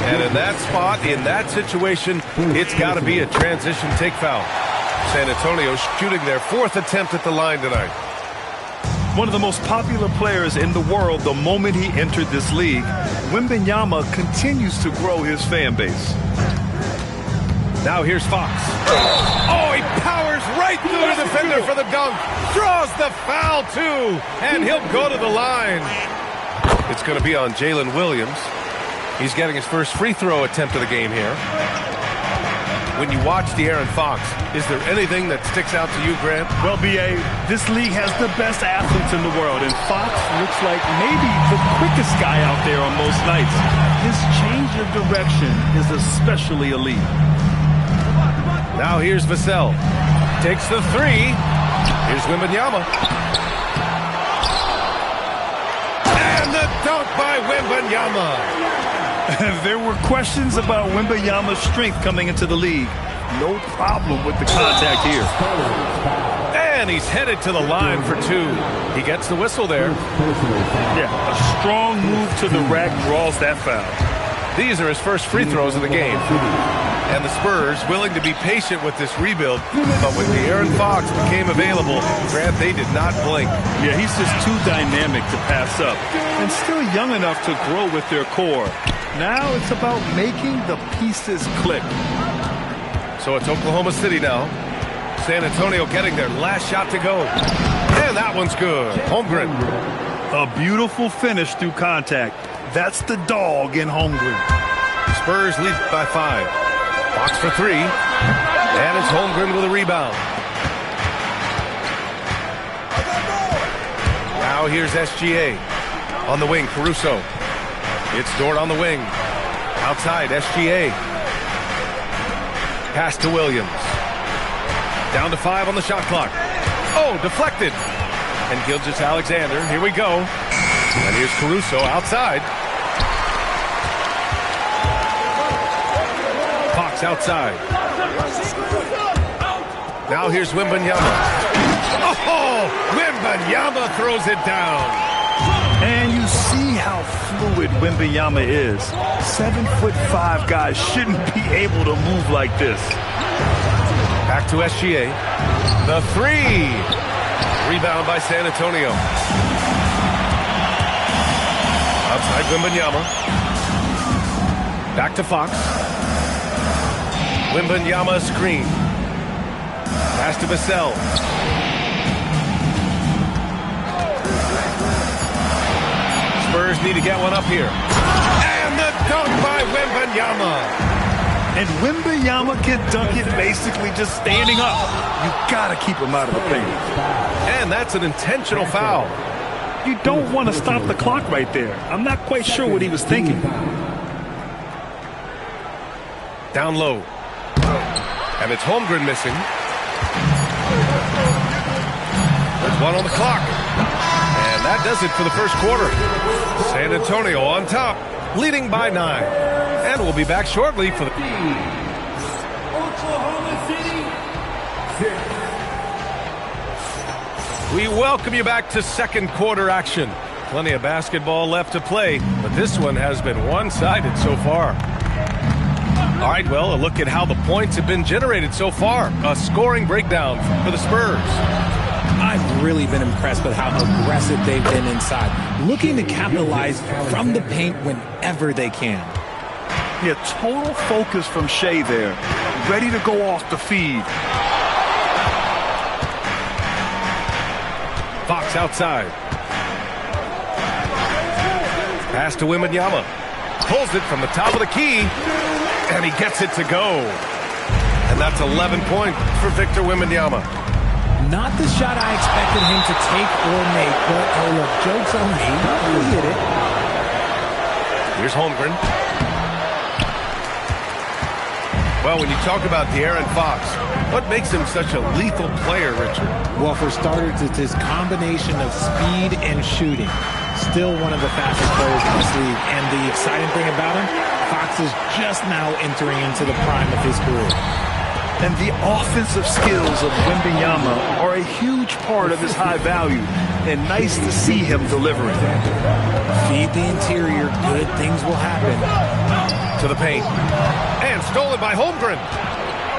S1: And in that spot, in that situation, it's got to be a transition take foul. San Antonio shooting their 4th attempt at the line tonight.
S2: One of the most popular players in the world the moment he entered this league, Wembanyama continues to grow his fan base.
S1: Now here's Fox. Oh, he powers right through the defender for the dunk. Draws the foul, too. And he'll go to the line. It's going to be on Jalen Williams. He's getting his first free throw attempt of the game here. When you watch De'Aaron Fox, is there anything that sticks out to you, Grant?
S2: Well, B.A., this league has the best athletes in the world, and Fox looks like maybe the quickest guy out there on most nights. His change of direction is especially elite.
S1: Now here's Vassell. Takes the three. Here's Wembanyama. And the dunk by Wembanyama.
S2: There were questions about Wembanyama's strength coming into the league. No problem with the contact here.
S1: And he's headed to the line for 2. He gets the whistle there.
S2: Yeah, a strong move to the rack draws that foul.
S1: These are his first free throws of the game. And the Spurs willing to be patient with this rebuild, but when De'Aaron Fox became available, Grant, they did not blink.
S2: Yeah, he's just too dynamic to pass up and still young enough to grow with their core. Now it's about making the pieces click.
S1: So it's Oklahoma City now. San Antonio getting their last shot to go. And that one's good. Holmgren.
S2: A beautiful finish through contact. That's the dog in Holmgren.
S1: Spurs lead by 5. Fox for 3. And it's Holmgren with a rebound. Now here's SGA. On the wing, Caruso. It's Dort on the wing. Outside, SGA. Pass to Williams. Down to 5 on the shot clock. Oh, deflected. And Gilgeous-Alexander. Here we go. And here's Caruso outside. Fox outside. Now here's Wembanyama. Oh, Wembanyama throws it down.
S2: And you see how fluid Wembanyama is. 7'5" guys shouldn't be able to move like this.
S1: Back to SGA. The 3. Rebound by San Antonio. Outside Wembanyama. Back to Fox. Wembanyama screen. Pass to Vassell. Spurs need to get one up here. And the dunk by Wembanyama.
S2: And Wembanyama can dunk it basically just standing up. You gotta keep him out of the paint.
S1: And that's an intentional foul.
S2: You don't want to stop the clock right there. I'm not quite sure what he was thinking.
S1: Down low. And it's Holmgren missing. There's 1 on the clock. And that does it for the first quarter. San Antonio on top, leading by 9. And we'll be back shortly for the...
S3: Oklahoma City 6.
S1: We welcome you back to second quarter action. Plenty of basketball left to play, but this one has been one-sided so far. All right, well, a look at how the points have been generated so far. A scoring breakdown for the Spurs.
S10: I've really been impressed with how aggressive they've been inside, looking to capitalize from the paint whenever they can.
S2: Yeah, total focus from Shea there. Ready to go off the feed.
S1: Fox outside. Pass to Wembanyama. Pulls it from the top of the key. And he gets it to go. And that's 11 points for Victor Wembanyama.
S10: Not the shot I expected him to take or make, but oh look, joke's on me. He hit it.
S1: Here's Holmgren. Well, when you talk about De'Aaron Fox, what makes him such a lethal player, Richard?
S10: Well, for starters, it's his combination of speed and shooting. Still one of the fastest players in this league. And the exciting thing about him, Fox is just now entering into the prime of his career.
S2: And the offensive skills of Wembanyama are a huge part of his high value. And nice to see him delivering.
S10: Feed the interior, good things will happen.
S1: To the paint. And stolen by Holmgren.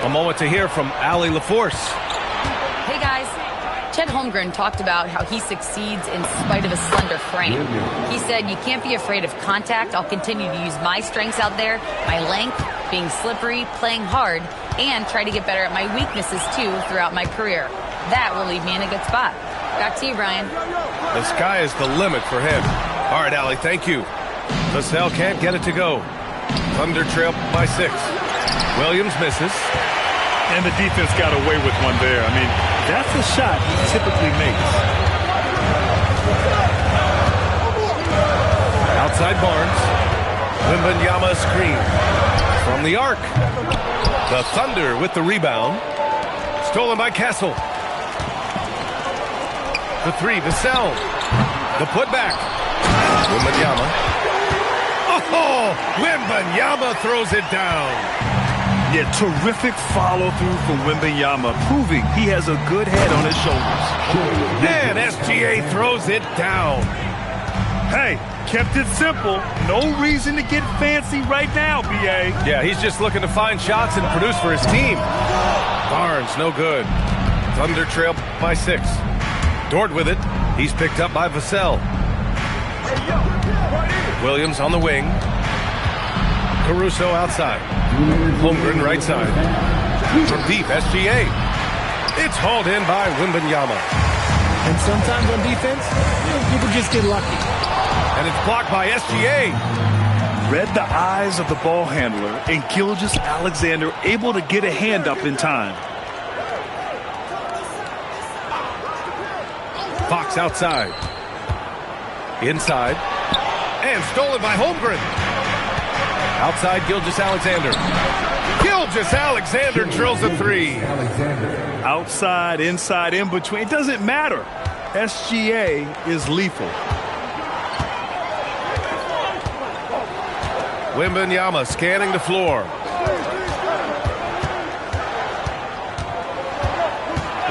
S1: A moment to hear from Allie LaForce.
S5: Hey guys. Chet Holmgren talked about how he succeeds in spite of a slender frame. He said, you can't be afraid of contact. I'll continue to use my strengths out there, my length, being slippery, playing hard, and try to get better at my weaknesses too throughout my career. That will leave me in a good spot. Back to you, Brian.
S1: The sky is the limit for him. All right, Allie, thank you. Vassell can't get it to go. Thunder trail by 6. Williams misses.
S2: And the defense got away with one there. I mean, that's a shot he typically makes.
S1: Outside Barnes. Wembanyama screen. From the arc. The Thunder with the rebound. Stolen by Castle. The 3, Vassell. The putback. Wembanyama. Oh, Wembanyama throws it down.
S2: Yeah, terrific follow-through from Wembanyama, proving he has a good head on his shoulders.
S1: And SGA throws it down.
S2: Hey, kept it simple. No reason to get fancy right now, B.A.
S1: Yeah, he's just looking to find shots and produce for his team. Barnes, no good. Thunder trail by 6. Dort with it. He's picked up by Vassell. Williams on the wing. Caruso outside. Holmgren right side. From deep, SGA. It's hauled in by Wembanyama.
S10: And sometimes on defense, people just get lucky.
S1: And it's blocked by SGA.
S2: Read the eyes of the ball handler, and Gilgeous-Alexander able to get a hand up in time.
S1: Fox outside. Inside. And stolen by Holmgren. Outside, Gilgeous-Alexander. Gilgeous-Alexander drills a 3.
S2: Outside, inside, in between. It doesn't matter. SGA is lethal.
S1: Wembanyama scanning the floor.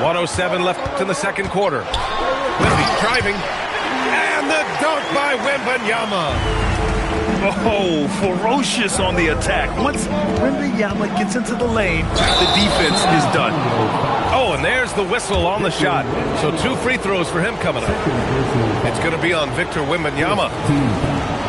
S1: 1:07 left in the second quarter. Wemby driving. And the dunk by Wembanyama.
S2: Oh, ferocious on the attack. Once Wembanyama gets into the lane, the defense is done.
S1: Oh, and there's the whistle on the shot. So 2 free throws for him coming up. It's going to be on Victor Wembanyama.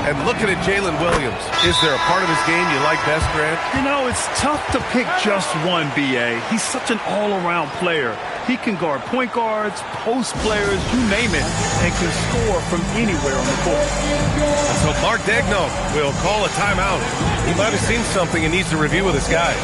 S1: And looking at Jalen Williams, is there a part of his game you like best, Grant?
S2: You know, it's tough to pick just one, B.A. He's such an all-around player. He can guard point guards, post players, you name it, and can score from anywhere on the court.
S1: So Mark Daigneault will call a timeout. He might have seen something and needs to review with his guys.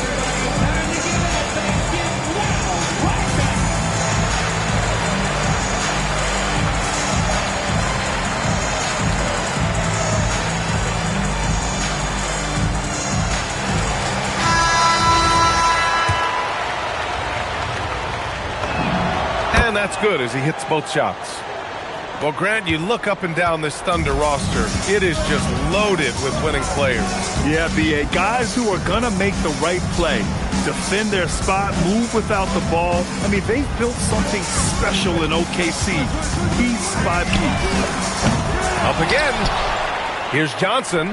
S1: And that's good as he hits both shots. Well, Grant, you look up and down this Thunder roster. It is just loaded with winning players.
S2: Yeah, B.A. Guys who are going to make the right play, defend their spot, move without the ball. I mean, they've built something special in OKC. Piece by piece.
S1: Up again. Here's Johnson.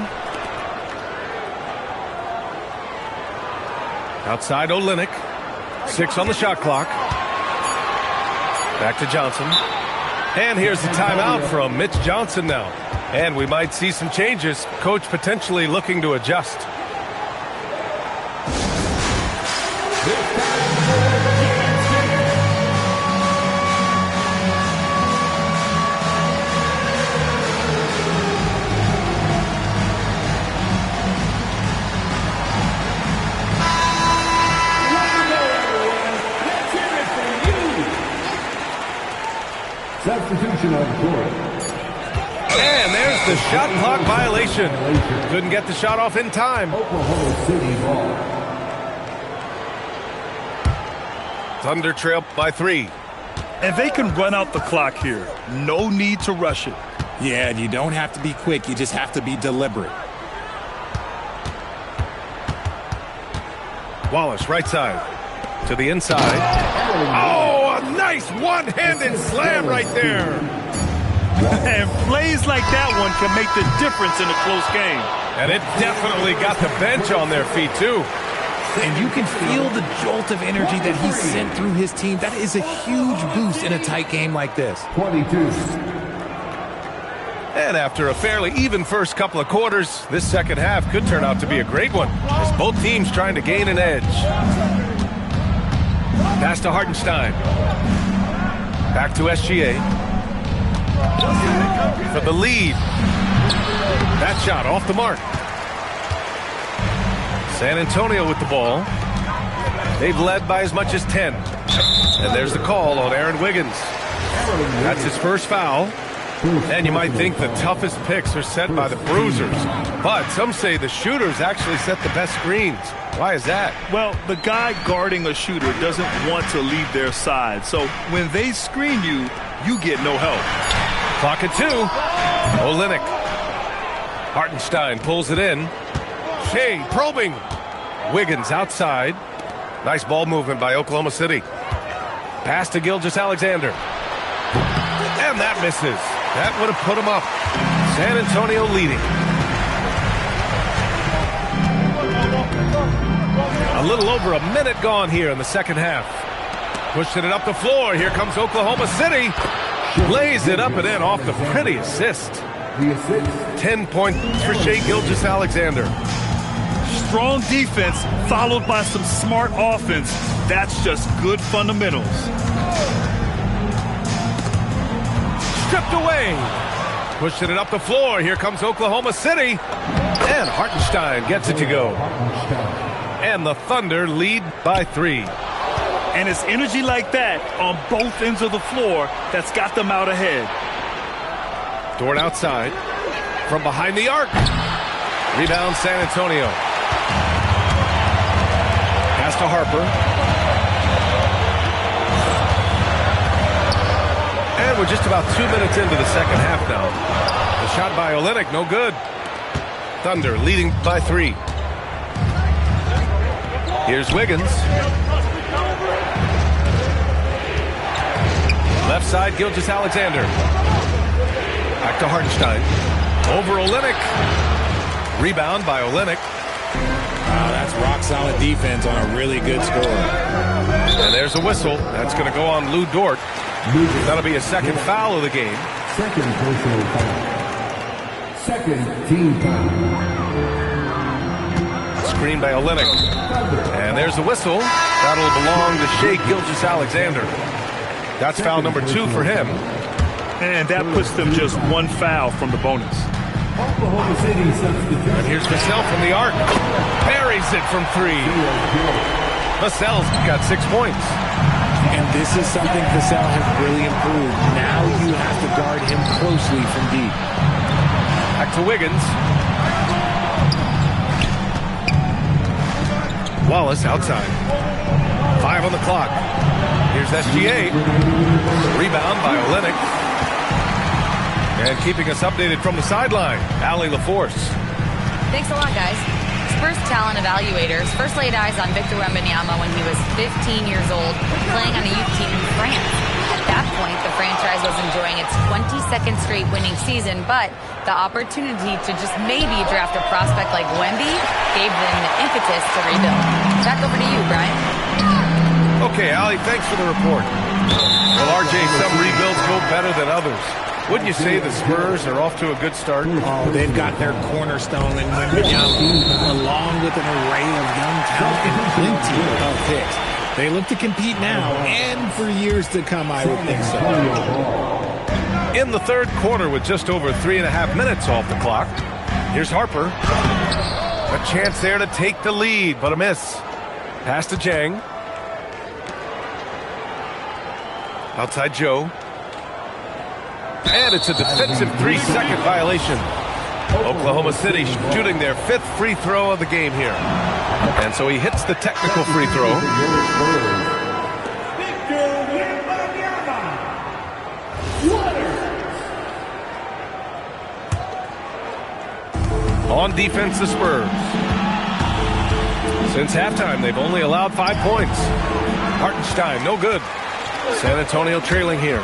S1: Outside Olynyk. 6 on the shot clock. Back to Johnson. And here's the timeout from Mitch Johnson now. And we might see some changes. Coach potentially looking to adjust.
S12: Substitution on the court.
S1: And there's the shot clock violation. Couldn't get the shot off in time.
S12: Oklahoma City ball.
S1: Thunder trail by 3.
S2: And they can run out the clock here. No need to rush it.
S10: Yeah, and you don't have to be quick. You just have to be deliberate.
S1: Wallace right side to the inside. Oh, a nice one-handed slam right there.
S2: And plays like that one can make the difference in a close game.
S1: And it definitely got the bench on their feet, too.
S10: And you can feel the jolt of energy that he sent through his team. That is a huge boost in a tight game like this.
S12: 22.
S1: And after a fairly even first couple of quarters, this second half could turn out to be a great one, as both teams trying to gain an edge. Pass to Hartenstein. Back to SGA. For the lead. That shot off the mark. San Antonio with the ball. They've led by as much as 10. And there's the call on Aaron Wiggins. That's his first foul. And you might think the toughest picks are set by the bruisers. But some say the shooters actually set the best screens. Why is that?
S2: Well, the guy guarding a shooter doesn't want to leave their side. So when they screen you, you get no help.
S1: Clock at 2. Olynyk. Hartenstein pulls it in. Shea probing. Wiggins outside. Nice ball movement by Oklahoma City. Pass to Gilgeous-Alexander. And that misses. That would have put them up. San Antonio leading. A little over a minute gone here in the second half. Pushing it up the floor. Here comes Oklahoma City. Lays it up and in off the pretty assist. 10 points for Shai Gilgeous-Alexander.
S2: Strong defense followed by some smart offense. That's just good fundamentals.
S1: Stripped away. Pushing it up the floor. Here comes Oklahoma City. And Hartenstein gets it to go. And the Thunder lead by 3.
S2: And it's energy like that on both ends of the floor that's got them out ahead.
S1: Dort outside. From behind the arc. Rebound San Antonio. Pass to Harper. And we're just about 2 minutes into the second half now. The shot by Olynyk, no good. Thunder leading by 3. Here's Wiggins. Left side, Gilgeous-Alexander. Back to Hartenstein. Over Olynyk. Rebound by Olynyk.
S10: Wow, that's rock-solid defense on a really good score.
S1: And there's a whistle. That's going to go on Lou Dort. That'll be a second foul of the game.
S12: Second personal foul. Second team foul.
S1: Screen by Olynyk. And there's the whistle. That'll belong to Shai Gilgeous-Alexander. That's foul number 2 for him.
S2: And that puts them just 1 foul from the bonus.
S1: And here's Vassell from the arc. Buries it from 3. Vassell's got 6 points.
S10: And this is something Vassell has really improved. Now you have to guard him closely from deep.
S1: Back to Wiggins. Wallace outside. 5 on the clock. Here's SGA. Rebound by Olynyk. And keeping us updated from the sideline, Allie LaForce.
S5: Thanks a lot, guys. Spurs talent evaluators first laid eyes on Victor Wembanyama when he was 15 years old, playing on a youth team in France. At that point, the franchise was enjoying its 22nd straight winning season, but the opportunity to just maybe draft a prospect like Wemby gave them the impetus to rebuild. Back over to you, Brian.
S1: Okay, Allie, thanks for the report. Well, RJ, some rebuilds go better than others. Wouldn't you say the Spurs are off to a good start?
S10: Oh, they've got their cornerstone in Wembanyama, along with an array of young talent and plenty of picks. They look to compete now and for years to come, I would think so.
S1: In the third quarter with just over 3.5 minutes off the clock, here's Harper. A chance there to take the lead, but a miss. Pass to Jang. Outside Joe. And it's a defensive 3-second violation. Oklahoma City shooting their 5th free throw of the game here. And so he hits the technical free throw. On defense, the Spurs. Since halftime, they've only allowed 5 points. Hartenstein, no good. San Antonio trailing here.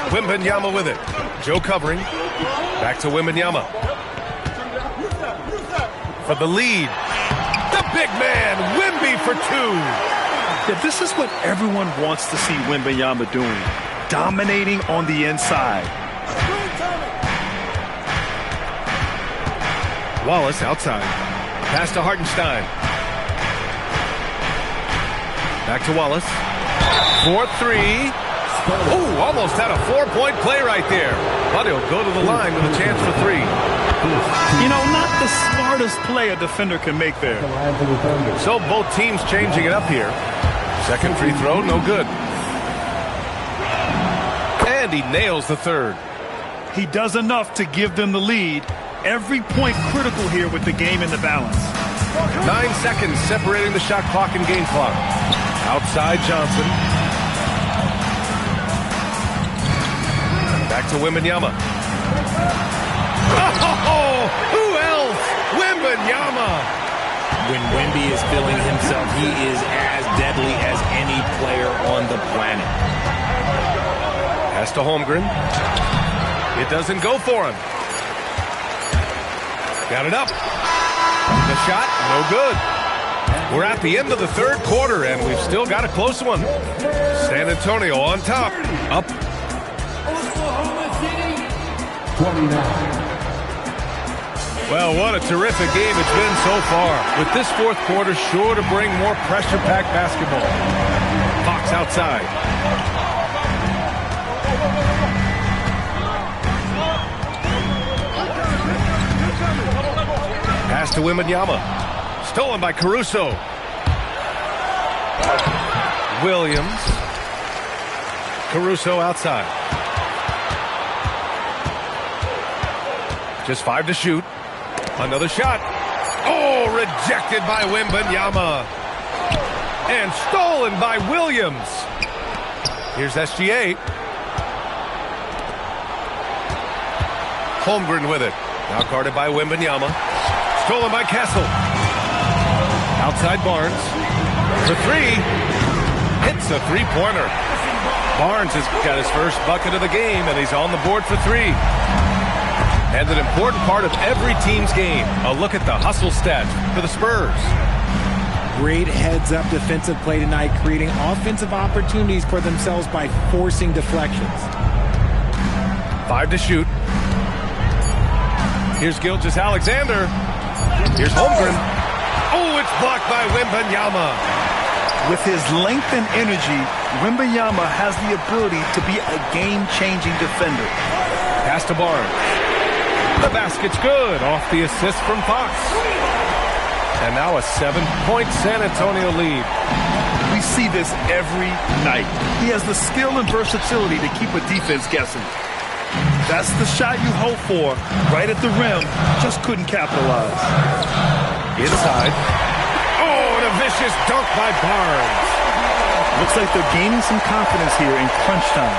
S1: Wembanyama with it. Joe covering. Back to Wembanyama. For the lead. The big man, Wemby for 2.
S2: Yeah, this is what everyone wants to see Wembanyama doing. Dominating on the inside.
S1: Wallace outside. Pass to Hartenstein. Back to Wallace. 4-3. Oh, almost had a 4-point play right there. But he'll go to the line with a chance for 3.
S2: You know, not the smartest play a defender can make there.
S1: So both teams changing it up here. Second free throw, no good. And he nails the third.
S2: He does enough to give them the lead. Every point critical here with the game in the balance.
S1: 9 seconds separating the shot clock and game clock. Outside Johnson. Back to Wembanyama. Oh, who else? Wembanyama.
S10: When Wemby is feeling himself, he is as deadly as any player on the planet.
S1: Pass to Holmgren. It doesn't go for him. Got it up. The shot, no good. We're at the end of the third quarter, and we've still got a close one. San Antonio on top. Up.
S12: 29.
S1: Well, what a terrific game it's been so far. With this fourth quarter sure to bring more pressure-packed basketball. Fox outside. Pass to Wembanyama. Stolen by Caruso. Williams. Caruso outside. Just 5 to shoot. Another shot. Oh, rejected by Wembanyama. And stolen by Williams. Here's SGA. Holmgren with it. Now guarded by Wembanyama. Stolen by Kessel. Outside Barnes. For 3. Hits a three-pointer. Barnes has got his first bucket of the game, and he's on the board for 3. And an important part of every team's game. A look at the hustle stats for the Spurs.
S10: Great heads-up defensive play tonight, creating offensive opportunities for themselves by forcing deflections.
S1: 5 to shoot. Here's Gilgeous-Alexander. Here's Holmgren. Oh, it's blocked by Wembanyama.
S2: With his length and energy, Wembanyama has the ability to be a game-changing defender.
S1: Pass to Barnes. The basket's good off the assist from Fox. And now a 7-point San Antonio lead.
S2: We see this every night. He has the skill and versatility to keep a defense guessing. That's the shot you hope for. Right at the rim, just couldn't capitalize.
S1: Inside. Oh, and a vicious dunk by Barnes.
S2: Looks like they're gaining some confidence here in crunch time.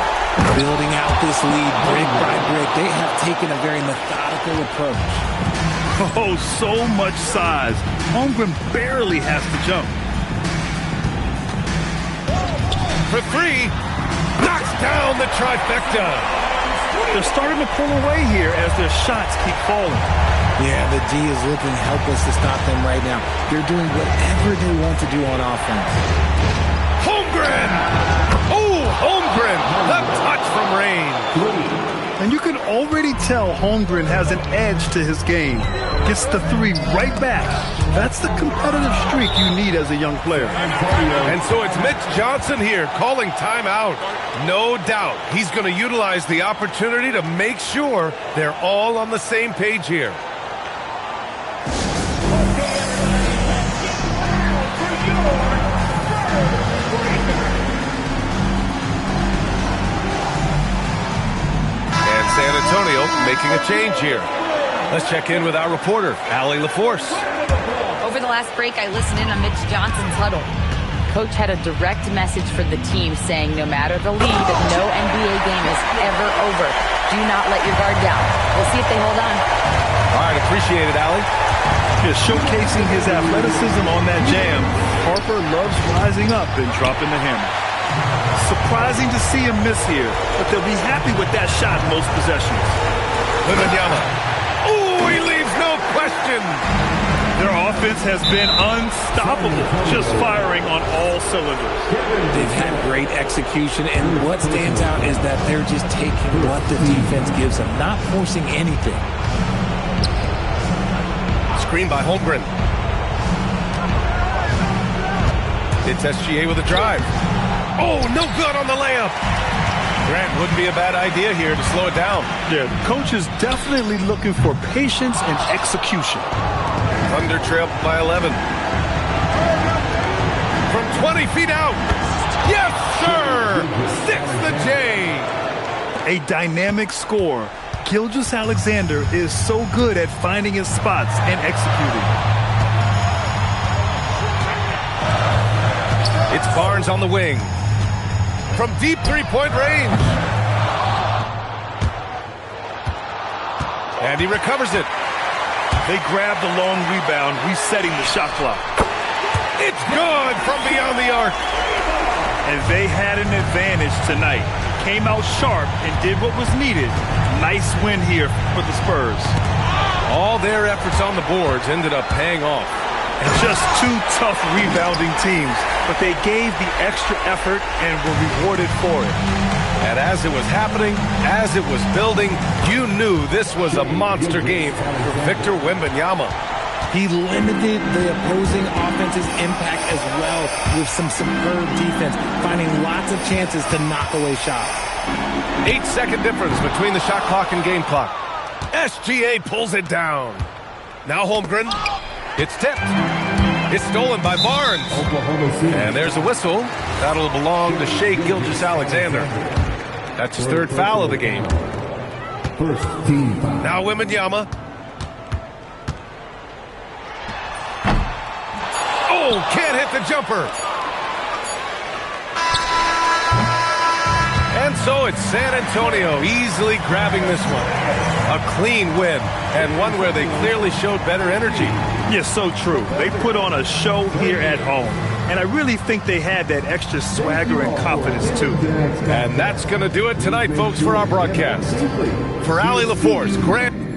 S10: Building out this lead brick by brick. They have taken a very methodical approach.
S2: Oh, so much size. Holmgren barely has to jump.
S1: For 3. Knocks down the trifecta.
S2: They're starting to pull away here as their shots keep falling.
S10: Yeah, the D is looking helpless to stop them right now. They're doing whatever they want to do on offense.
S1: Holmgren! Oh, Holmgren! The touch from Rain.
S2: And you can already tell Holmgren has an edge to his game. Gets the 3 right back. That's the competitive streak you need as a young player.
S1: And so it's Mitch Johnson here calling timeout. No doubt he's going to utilize the opportunity to make sure they're all on the same page here. And San Antonio making a change here. Let's check in with our reporter, Allie LaForce.
S5: Over the last break, I listened in on Mitch Johnson's huddle. Coach had a direct message for the team saying no matter the lead, no NBA game is ever over. Do not let your guard down. We'll see if they hold on.
S1: All right, appreciate it, Allie.
S2: Just showcasing his athleticism on that jam. Harper loves rising up and dropping the hammer. Surprising to see him miss here, but they'll be happy with that shot most possessions.
S1: Wembanyama. Oh, he leaves no question.
S2: Their offense has been unstoppable, just firing on all cylinders.
S10: They've had great execution, and what stands out is that they're just taking what the defense gives them, not forcing anything.
S1: Screen by Holmgren. It's SGA with a drive. Oh, no good on the layup. Grant, wouldn't be a bad idea here to slow it down.
S2: Yeah, the coach is definitely looking for patience and execution.
S1: Thunder trailed by 11. From 20 feet out. Yes, sir! 6 the J.
S2: A dynamic score. Gilgeous-Alexander is so good at finding his spots and executing.
S1: It's Barnes on the wing. From deep three-point range. And he recovers it.
S2: They grab the long rebound, resetting the shot clock.
S1: It's good from beyond the arc.
S2: And they had an advantage tonight. came out sharp and did what was needed. Nice win here for the Spurs.
S1: All their efforts on the boards ended up paying off.
S2: And just two tough rebounding teams, but they gave the extra effort and were rewarded for it.
S1: And as it was happening, as it was building, you knew this was a monster game for Victor Wembanyama.
S10: He limited the opposing offense's impact as well with some superb defense, finding lots of chances to knock away shots.
S1: 8-second difference between the shot clock and game clock. SGA pulls it down. Now Holmgren. It's tipped. It's stolen by Barnes. And there's a whistle. That'll belong to Shai Gilgeous-Alexander. That's his third foul of the game.
S12: First team foul.
S1: Now Wembanyama. Oh, can't hit the jumper. And so it's San Antonio easily grabbing this one. A clean win, and one where they clearly showed better energy.
S2: Yes, so true. They put on a show here at home, and I really think they had that extra swagger and confidence, too.
S1: And that's going to do it tonight, folks, for our broadcast. For Allie LaForce, Grant...